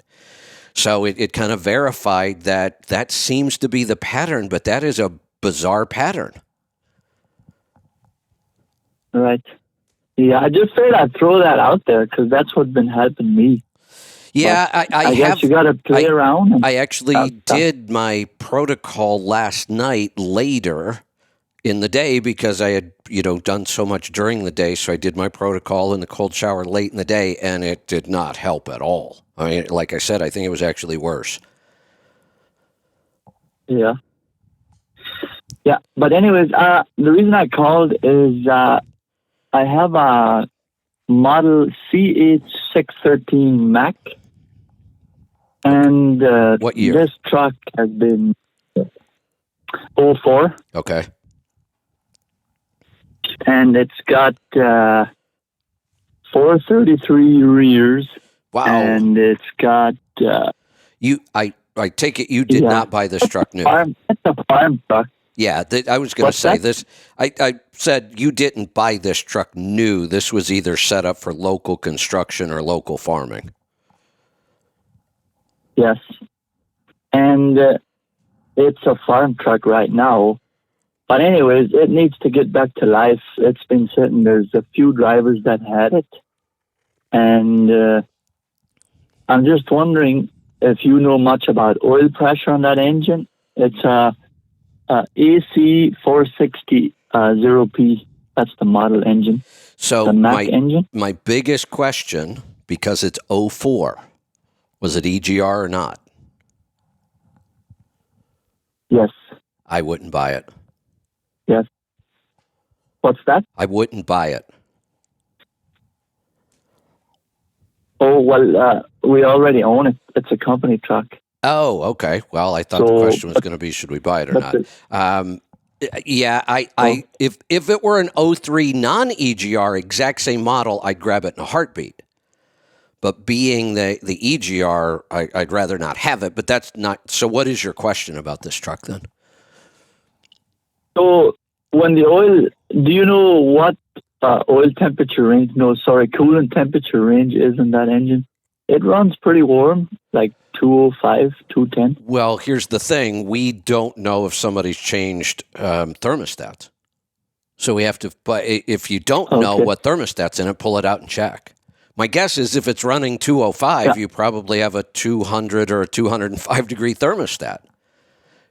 So it kind of verified that seems to be the pattern, but that is a bizarre pattern. Right. Yeah, I just figured I'd throw that out there because that's what's been helping me. Yeah, I guess you got to play around. I actually did my protocol last night later in the day because I had, done so much during the day. So I did my protocol in the cold shower late in the day, and it did not help at all. I mean, like I said, I think it was actually worse. Yeah. Yeah, but anyways, the reason I called is I have a model CH613 Mac, and what year? This truck has been 04. Okay. And it's got 433 rears. Wow. And it's got... I take it you did not buy this truck new. It's a farm truck. Yeah, I was going to say this. I said you didn't buy this truck new. This was either set up for local construction or local farming. Yes. And it's a farm truck right now. But anyways, it needs to get back to life. It's been sitting. There's a few drivers that had it. And I'm just wondering if you know much about oil pressure on that engine. It's a AC 460 0P. That's the model engine. So the Mac engine. My biggest question, because it's 04, was it EGR or not? Yes. I wouldn't buy it. Yes. What's that? I wouldn't buy it. Oh, well, we already own it. It's a company truck. Oh, okay. Well, I thought the question was going to be, should we buy it or not? If it were an 03 non-EGR, exact same model, I'd grab it in a heartbeat. But being the EGR, I'd rather not have it. But that's not. So what is your question about this truck then? So when the oil, do you know what oil temperature range, coolant temperature range is in that engine? It runs pretty warm, like 205, 210. Well, here's the thing. We don't know if somebody's changed thermostats. So we have to, but if you don't know what thermostat's in it, pull it out and check. My guess is if it's running 205, you probably have a 200 or a 205 degree thermostat.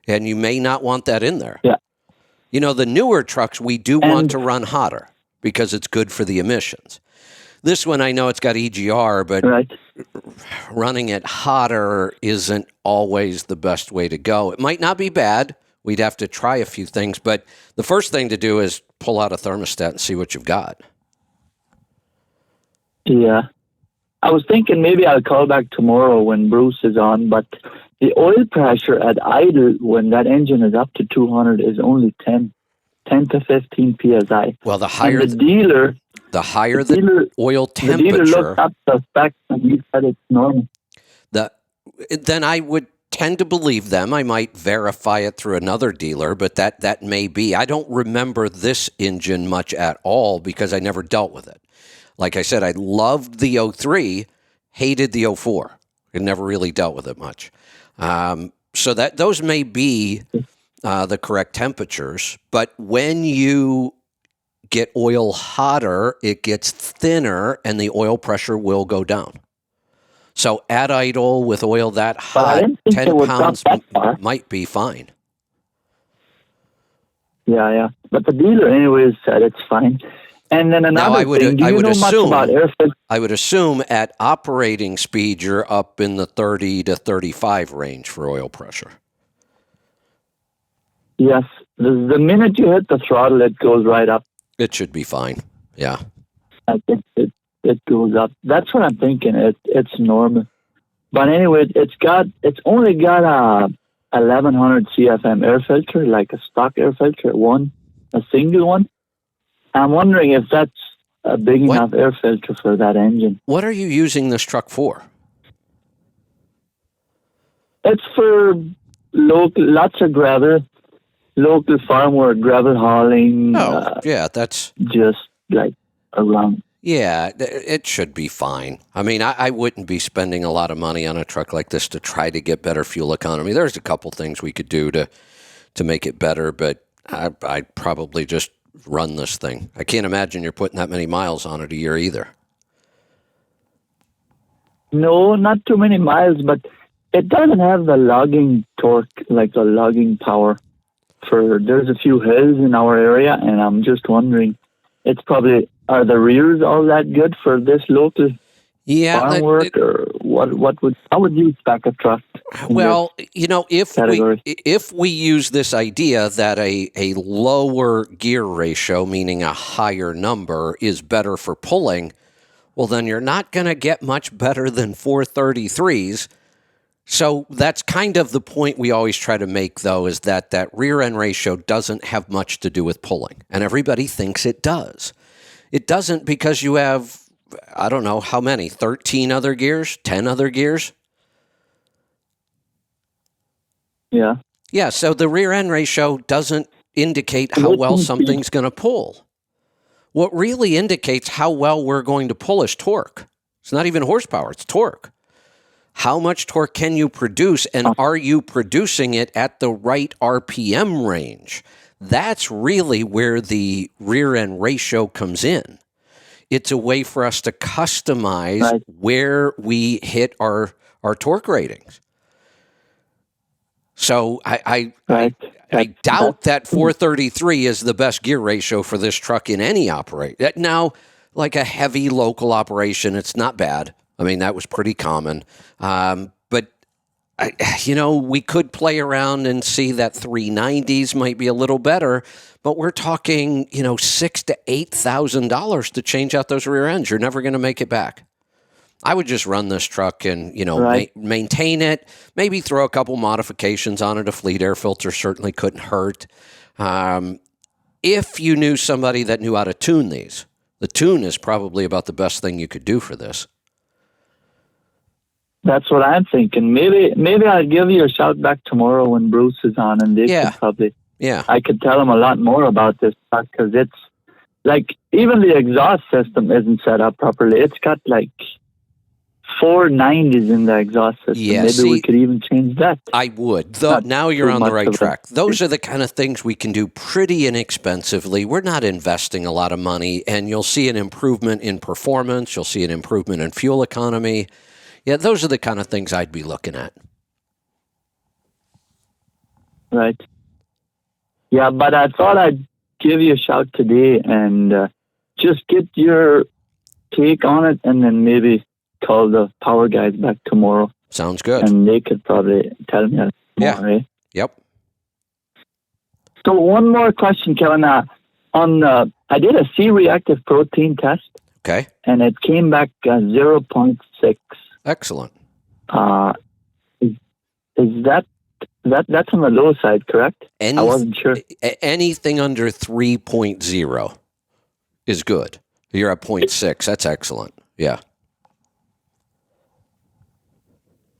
And you may not want that in there. Yeah. The newer trucks, we do want to run hotter because it's good for the emissions. This one, I know it's got EGR, but running it hotter isn't always the best way to go. It might not be bad. We'd have to try a few things, but the first thing to do is pull out a thermostat and see what you've got. Yeah. I was thinking maybe I'll call back tomorrow when Bruce is on, but the oil pressure at idle when that engine is up to 200 is only 10 to 15 psi. Well, the higher and the dealer... The higher the oil temperature, the dealer looked up the specs and he said it's normal. Then I would tend to believe them. I might verify it through another dealer, but that may be. I don't remember this engine much at all because I never dealt with it. Like I said, I loved the 03, hated the 04. I never really dealt with it much. So that those may be the correct temperatures, but when you get oil hotter, it gets thinner and the oil pressure will go down. So at idle with oil that hot, 10 pounds might be fine. Yeah. But the dealer anyways said it's fine. And then another thing, do you know much about air filter? I would assume at operating speed, you're up in the 30 to 35 range for oil pressure. Yes. The minute you hit the throttle, it goes right up. It should be fine. Yeah. I think it goes up. That's what I'm thinking. It's normal. But anyway, it's only got a 1100 CFM air filter, like a stock air filter, a single one. I'm wondering if that's a big enough air filter for that engine. What are you using this truck for? It's for lots of gravel, local farm work, gravel hauling. Yeah, that's just like around. Yeah, it should be fine. I mean, I wouldn't be spending a lot of money on a truck like this to try to get better fuel economy. There's a couple things we could do to make it better, but I'd probably just run this thing. I can't imagine you're putting that many miles on it a year either. No, not too many miles, but it doesn't have the logging torque, like the logging power. There's a few hills in our area, and I'm just wondering, are the rears all that good for this local farm work, or how would you spec a truck? Well, if we use this idea that a lower gear ratio, meaning a higher number, is better for pulling, well, then you're not going to get much better than 433s. So that's kind of the point we always try to make, though, is that rear end ratio doesn't have much to do with pulling, and everybody thinks it does. It doesn't, because you have, I don't know how many, 13 other gears, 10 other gears. Yeah. Yeah, so the rear end ratio doesn't indicate how well something's going to pull. What really indicates how well we're going to pull is torque. It's not even horsepower, it's torque. How much torque can you produce, and are you producing it at the right RPM range? That's really where the rear end ratio comes in. It's a way for us to customize where we hit our torque ratings. So I doubt that 433 is the best gear ratio for this truck in any operation. Now, like a heavy local operation, it's not bad. I mean, that was pretty common. But, we could play around and see that 390s might be a little better, but we're talking, $6,000 to $8,000 to change out those rear ends. You're never going to make it back. I would just run this truck and, maintain it, maybe throw a couple modifications on it. A fleet air filter certainly couldn't hurt. If you knew somebody that knew how to tune these, the tune is probably about the best thing you could do for this. That's what I'm thinking. Maybe I'll give you a shout back tomorrow when Bruce is on, and they could probably. Yeah. I could tell him a lot more about this truck, because it's like, even the exhaust system isn't set up properly. It's got like 490s in the exhaust system. Yeah, maybe we could even change that. I would. Now you're on the right track. Those are the kind of things we can do pretty inexpensively. We're not investing a lot of money, and you'll see an improvement in performance. You'll see an improvement in fuel economy. Yeah, those are the kind of things I'd be looking at. Right. Yeah, but I thought I'd give you a shout today and just get your take on it, and then maybe call the power guys back tomorrow. Sounds good. And they could probably tell me more, eh? Yep. So one more question, Kevin. I did a C-reactive protein test. Okay. And it came back 0.6. Excellent. Is that's on the low side, correct? I wasn't sure. Anything under 3.0 is good. You're at 0.6. That's excellent. Yeah.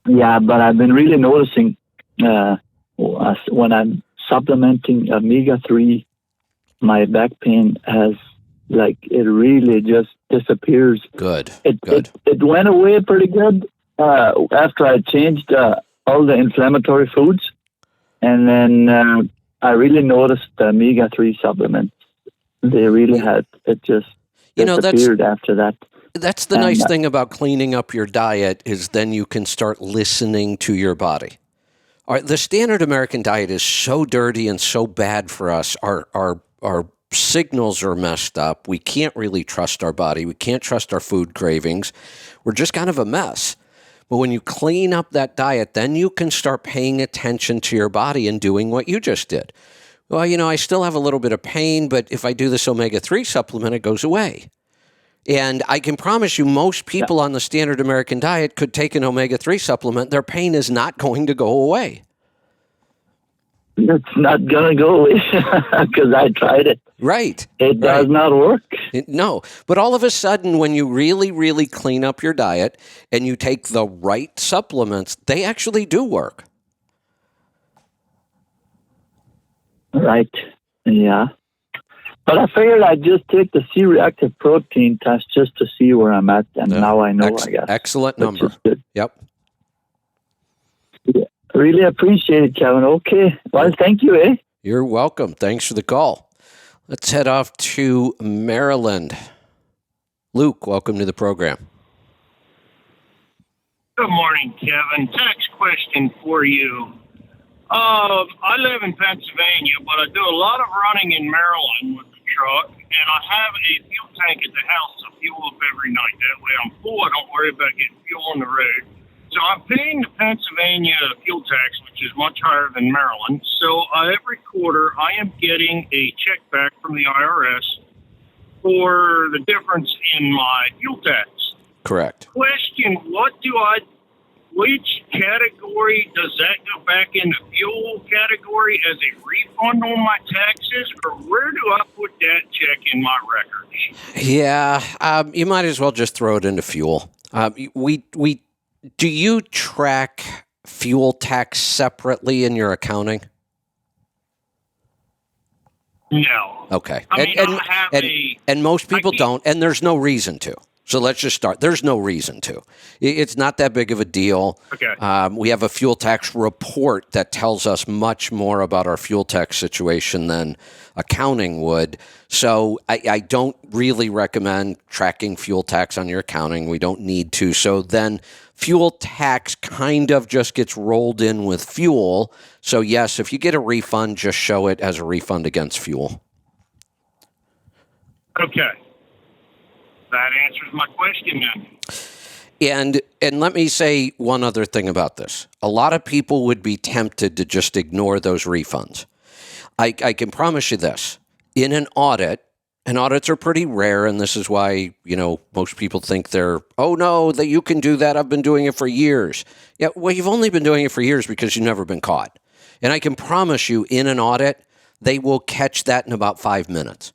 Yeah, but I've been really noticing when I'm supplementing omega-3, my back pain has, it really just disappears. Good. It went away pretty good after I changed all the inflammatory foods. And then I really noticed the omega-3 supplements. They really had, it just disappeared after that. That's the nice thing about cleaning up your diet is then you can start listening to your body. All right, the standard American diet is so dirty and so bad for us. Our signals are messed up. We can't really trust our body. We can't trust our food cravings. We're just kind of a mess. But when you clean up that diet, then you can start paying attention to your body and doing what you just did. Well, I still have a little bit of pain, but if I do this omega-3 supplement, it goes away. And I can promise you most people on the standard American diet could take an omega-3 supplement. Their pain is not going to go away. It's not going to go away because I tried it. Right. It does not work. No. But all of a sudden, when you really, really clean up your diet and you take the right supplements, they actually do work. Right. Yeah. But I figured I'd just take the C-reactive protein test just to see where I'm at, and now I know, I guess. Excellent number. Yep. Yeah. Really appreciate it, Kevin. Okay. Well, thank you, eh? You're welcome. Thanks for the call. Let's head off to Maryland. Luke, welcome to the program. Good morning, Kevin. Text question for you. I live in Pennsylvania, but I do a lot of running in Maryland with the truck, and I have a fuel tank at the house to fuel up every night. That way I'm full. I don't worry about getting fuel on the road. So I'm paying the Pennsylvania fuel tax, which is much higher than Maryland. So every quarter I am getting a check back from the IRS for the difference in my fuel tax. Correct. Question, which category does that go back in the fuel category as a refund on my taxes, or where do I put that check in my records? Yeah, you might as well just throw it into fuel. Do you track fuel tax separately in your accounting? No. Okay. I and most people don't, and there's no reason to. So let's just start. There's no reason to. It's not that big of a deal. Okay. We have a fuel tax report that tells us much more about our fuel tax situation than accounting would. So I don't really recommend tracking fuel tax on your accounting. We don't need to. So then fuel tax kind of just gets rolled in with fuel. So yes, if you get a refund, just show it as a refund against fuel. Okay. That answers my question then. And let me say one other thing about this. A lot of people would be tempted to just ignore those refunds. I can promise you this. In an audit, and audits are pretty rare, and this is why, most people think oh no, that you can do that. I've been doing it for years. Yeah, well, you've only been doing it for years because you've never been caught. And I can promise you, in an audit, they will catch that in about 5 minutes.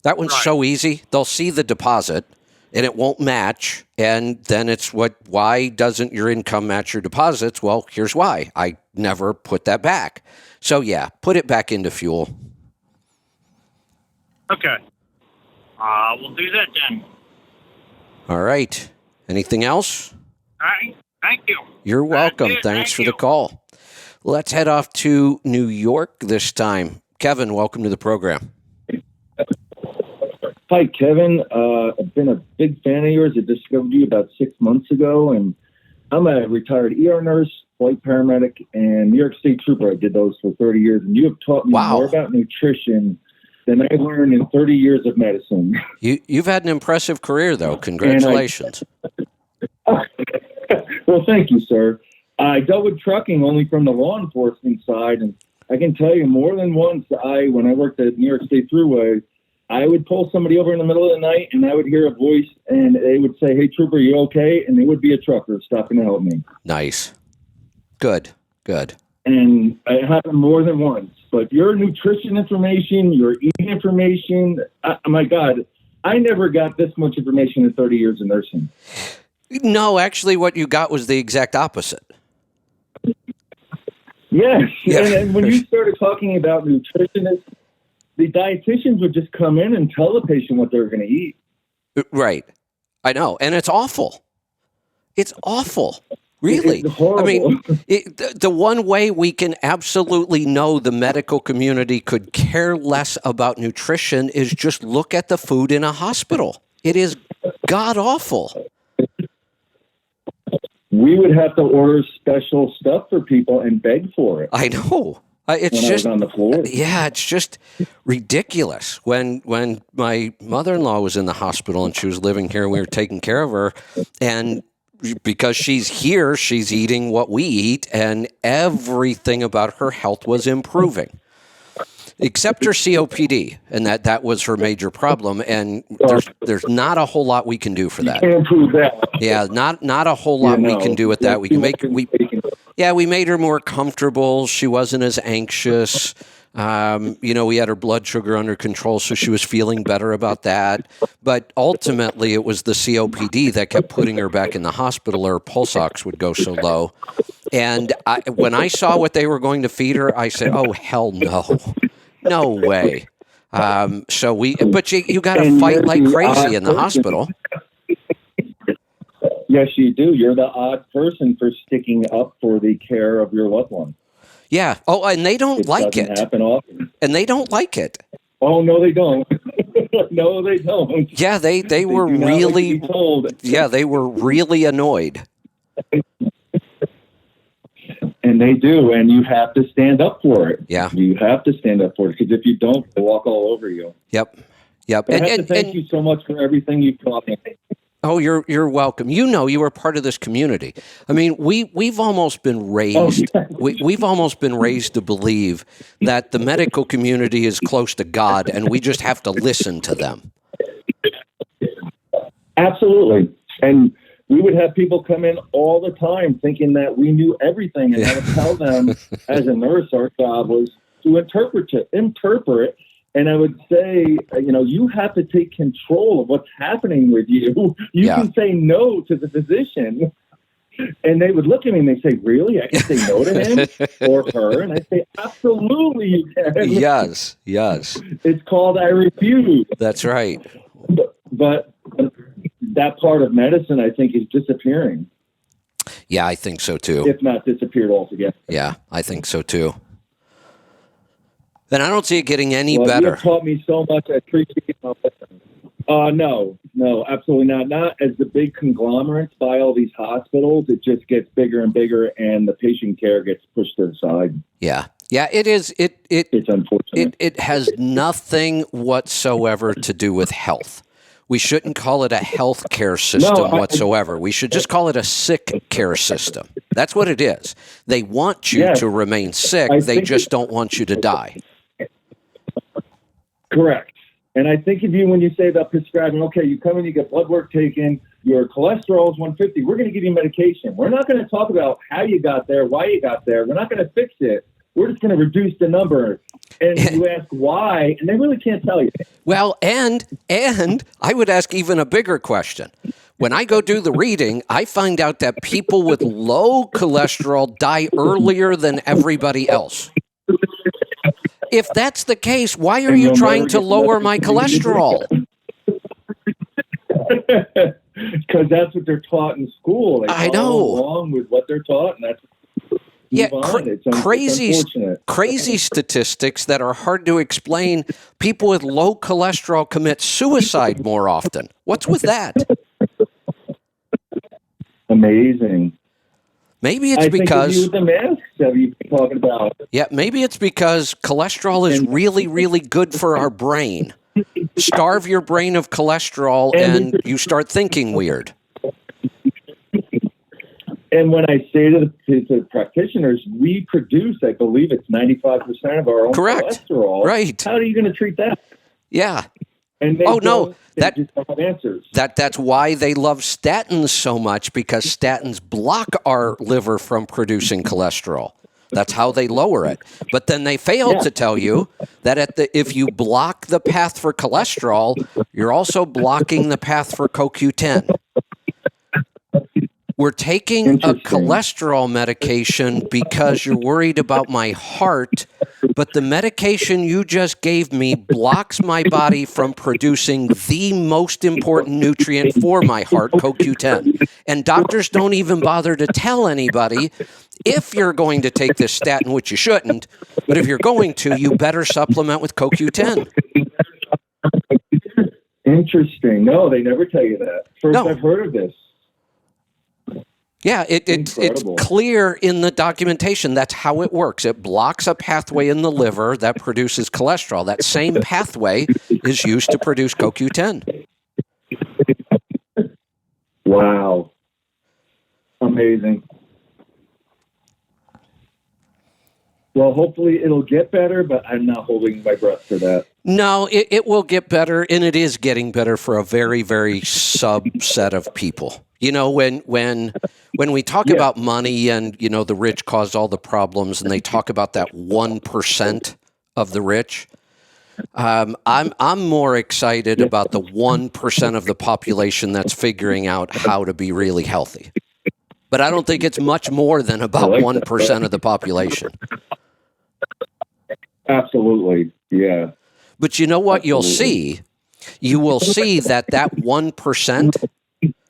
That one's so easy. They'll see the deposit, and it won't match. And then it's why doesn't your income match your deposits? Well, here's why. I never put that back. So, yeah, put it back into fuel. Okay. We'll do that then. All right. Anything else? All right. Thank you. You're welcome. Thanks for the call. Let's head off to New York this time. Kevin, welcome to the program. Hi, Kevin. I've been a big fan of yours. I discovered you about 6 months ago, and I'm a retired ER nurse, flight paramedic, and New York State Trooper. I did those for 30 years, and you have taught me more about nutrition than I learned in 30 years of medicine. You've had an impressive career, though. Congratulations. Well, thank you, sir. I dealt with trucking only from the law enforcement side, and I can tell you more than once, when I worked at New York State Thruway, I would pull somebody over in the middle of the night, and I would hear a voice, and they would say, "Hey, Trooper, you okay?" And it would be a trucker stopping to help me. Nice. Good. And it happened more than once. But your nutrition information, your eating information, my God, I never got this much information in 30 years of nursing. No, actually, what you got was the exact opposite. Yes. Yeah. And when you started talking about nutritionists, the dietitians would just come in and tell the patient what they're going to eat. Right. I know. And it's awful. It's awful. Really. It's horrible. I mean, the one way we can absolutely know the medical community could care less about nutrition is just look at the food in a hospital. It is god awful. We would have to order special stuff for people and beg for it. I know. It's when just I was on the floor. Yeah, it's just ridiculous. When my mother-in-law was in the hospital and she was living here, we were taking care of her, and because she's here, she's eating what we eat, and everything about her health was improving, except her COPD, and that was her major problem. And there's not a whole lot we can do for that. You can't improve that. Yeah, not a whole lot we can do with that. We can make we made her more comfortable. She wasn't as anxious. We had her blood sugar under control, so she was feeling better about that. But ultimately, it was the COPD that kept putting her back in the hospital. Her pulse ox would go so low. And when I saw what they were going to feed her, I said, "Oh, hell no. No way." But you got to fight like crazy in the hospital. Yes, you do. You're the odd person for sticking up for the care of your loved one. Yeah. Oh, and they don't like it. Doesn't happen often. And they don't like it. Oh, no, they don't. No, they don't. Yeah, they were really told. Yeah, they were really annoyed. And they do, and you have to stand up for it. Yeah. You have to stand up for it, because if you don't, they'll walk all over you. Yep. I have to thank you so much for everything you've taught me. Oh, you're welcome. You were part of this community. I mean, we've almost been raised. We've almost been raised to believe that the medical community is close to God, and we just have to listen to them. Absolutely. And we would have people come in all the time thinking that we knew everything, and I would tell them, as a nurse, our job was to interpret. And I would say, you have to take control of what's happening with you. You can say no to the physician. And they would look at me and they say, "Really? I can say no to him or her?" And I say, "Absolutely, you can." Yes. It's called I refuse. That's right. But that part of medicine, I think, is disappearing. Yeah, I think so too. If not disappeared altogether. Yeah, I think so too. And I don't see it getting any better. You have taught me so much. I appreciate it. No, absolutely not. Not as the big conglomerates buy all these hospitals. It just gets bigger and bigger, and the patient care gets pushed to the side. Yeah, it is. It's unfortunate. It has nothing whatsoever to do with health. We shouldn't call it a health care system whatsoever. We should just call it a sick care system. That's what it is. They want you to remain sick. They just don't want you to die. Correct. And I think of you when you say about prescribing, okay, you come in, you get blood work taken, your cholesterol is 150, we're going to give you medication. We're not going to talk about how you got there, why you got there. We're not going to fix it. We're just going to reduce the number. And you ask why, and they really can't tell you. Well, and I would ask even a bigger question. When I go do the reading, I find out that people with low cholesterol die earlier than everybody else. If that's the case, why are you trying to lower my cholesterol? Because that's what they're taught in school. I know. Along with what they're taught, and that's crazy statistics that are hard to explain. People with low cholesterol commit suicide more often. What's with that? Amazing. Maybe it's because think the masks that you've been talking about. Yeah, maybe it's because cholesterol is really, really good for our brain. Starve your brain of cholesterol and you start thinking weird. And when I say to the practitioners, we produce, I believe it's 95% of our own cholesterol. Right. How are you going to treat that? Yeah. And they just don't have answers. That's why they love statins so much, because statins block our liver from producing cholesterol. That's how they lower it. But then they fail to tell you that if you block the path for cholesterol, you're also blocking the path for CoQ10. We're taking a cholesterol medication because you're worried about my heart, but the medication you just gave me blocks my body from producing the most important nutrient for my heart, CoQ10. And doctors don't even bother to tell anybody if you're going to take this statin, which you shouldn't, but if you're going to, you better supplement with CoQ10. Interesting. No, they never tell you that. First I've heard of this. Yeah, it's clear in the documentation. That's how it works. It blocks a pathway in the liver that produces cholesterol. That same pathway is used to produce CoQ10. Wow. Amazing. Well, hopefully it'll get better, but I'm not holding my breath for that. No, it will get better, and it is getting better for a very, very subset of people. You know, when we talk about money and, you know, the rich cause all the problems, and they talk about that 1% of the rich, I'm more excited about the 1% of the population that's figuring out how to be really healthy. But I don't think it's much more than about 1% of the population. Absolutely, yeah. But you know what you'll see? You will see that 1%,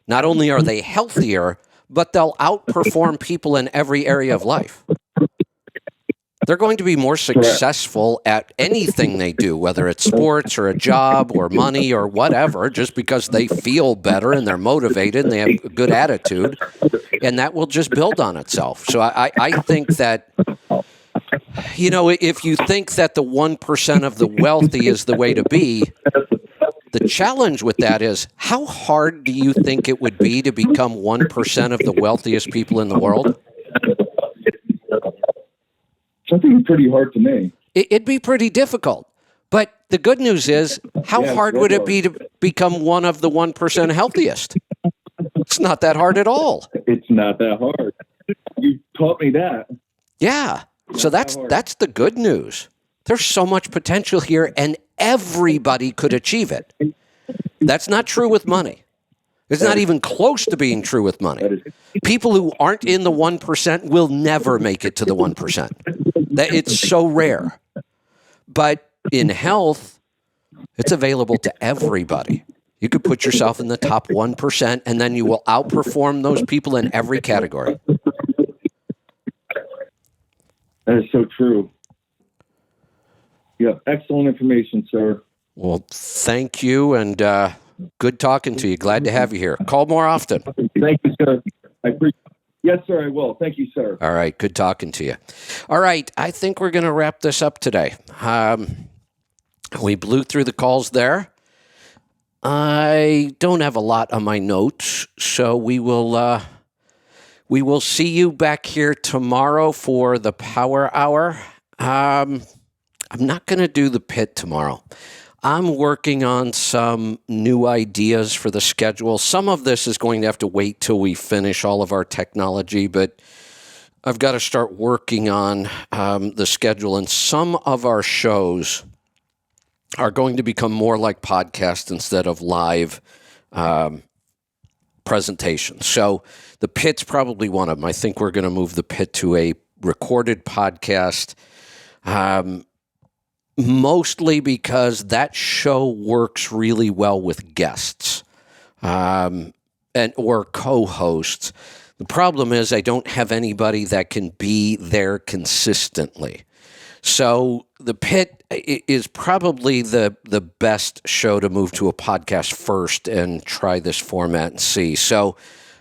not only are they healthier, but they'll outperform people in every area of life. They're going to be more successful at anything they do, whether it's sports or a job or money or whatever, just because they feel better and they're motivated and they have a good attitude, and that will just build on itself. So I think that, you know, if you think that the 1% of the wealthy is the way to be, the challenge with that is, how hard do you think it would be to become 1% of the wealthiest people in the world? Something pretty hard to me. It'd be pretty difficult. But the good news is, how hard would it be to become one of the 1% healthiest? It's not that hard at all. It's not that hard. You taught me that. Yeah. So that's the good news. There's so much potential here, and everybody could achieve it. That's not true with money. It's not even close to being true with money. People who aren't in the 1% will never make it to the 1%. It's so rare. But in health, it's available to everybody. You could put yourself in the top 1%, and then you will outperform those people in every category. That is so true. Yeah, excellent information, sir. Well, thank you, and good talking to you. Glad to have you here. Call more often. Thank you, sir. Yes, sir, I will. Thank you, sir. All right, good talking to you. All right, I think we're going to wrap this up today. We blew through the calls there. I don't have a lot on my notes, so we will see you back here tomorrow for the Power Hour. I'm not going to do the pit tomorrow. I'm working on some new ideas for the schedule. Some of this is going to have to wait till we finish all of our technology, but I've got to start working on the schedule. And some of our shows are going to become more like podcasts instead of live presentations. So the pit's probably one of them. I think we're going to move the pit to a recorded podcast. Mostly because that show works really well with guests or co-hosts. The problem is I don't have anybody that can be there consistently. So the pit is probably the best show to move to a podcast first and try this format and see. So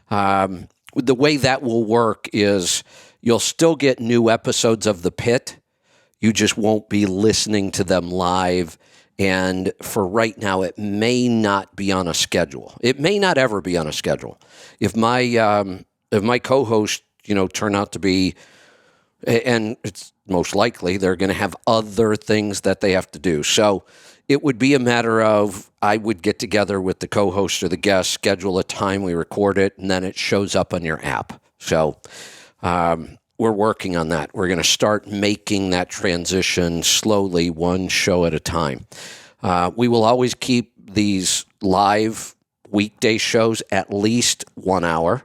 the way that will work is you'll still get new episodes of the pit. You just won't be listening to them live. And for right now, it may not be on a schedule. It may not ever be on a schedule. If my co-hosts, turn out to be, and it's most likely they're going to have other things that they have to do. So it would be a matter of I would get together with the co-host or the guest, schedule a time, we record it, and then it shows up on your app. So we're working on that. We're going to start making that transition slowly, one show at a time. We will always keep these live weekday shows at least 1 hour.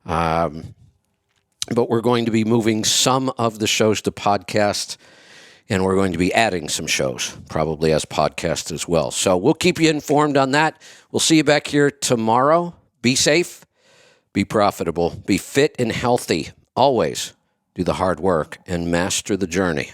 But we're going to be moving some of the shows to podcast, and we're going to be adding some shows, probably as podcasts as well. So we'll keep you informed on that. We'll see you back here tomorrow. Be safe, be profitable, be fit and healthy. Always do the hard work and master the journey.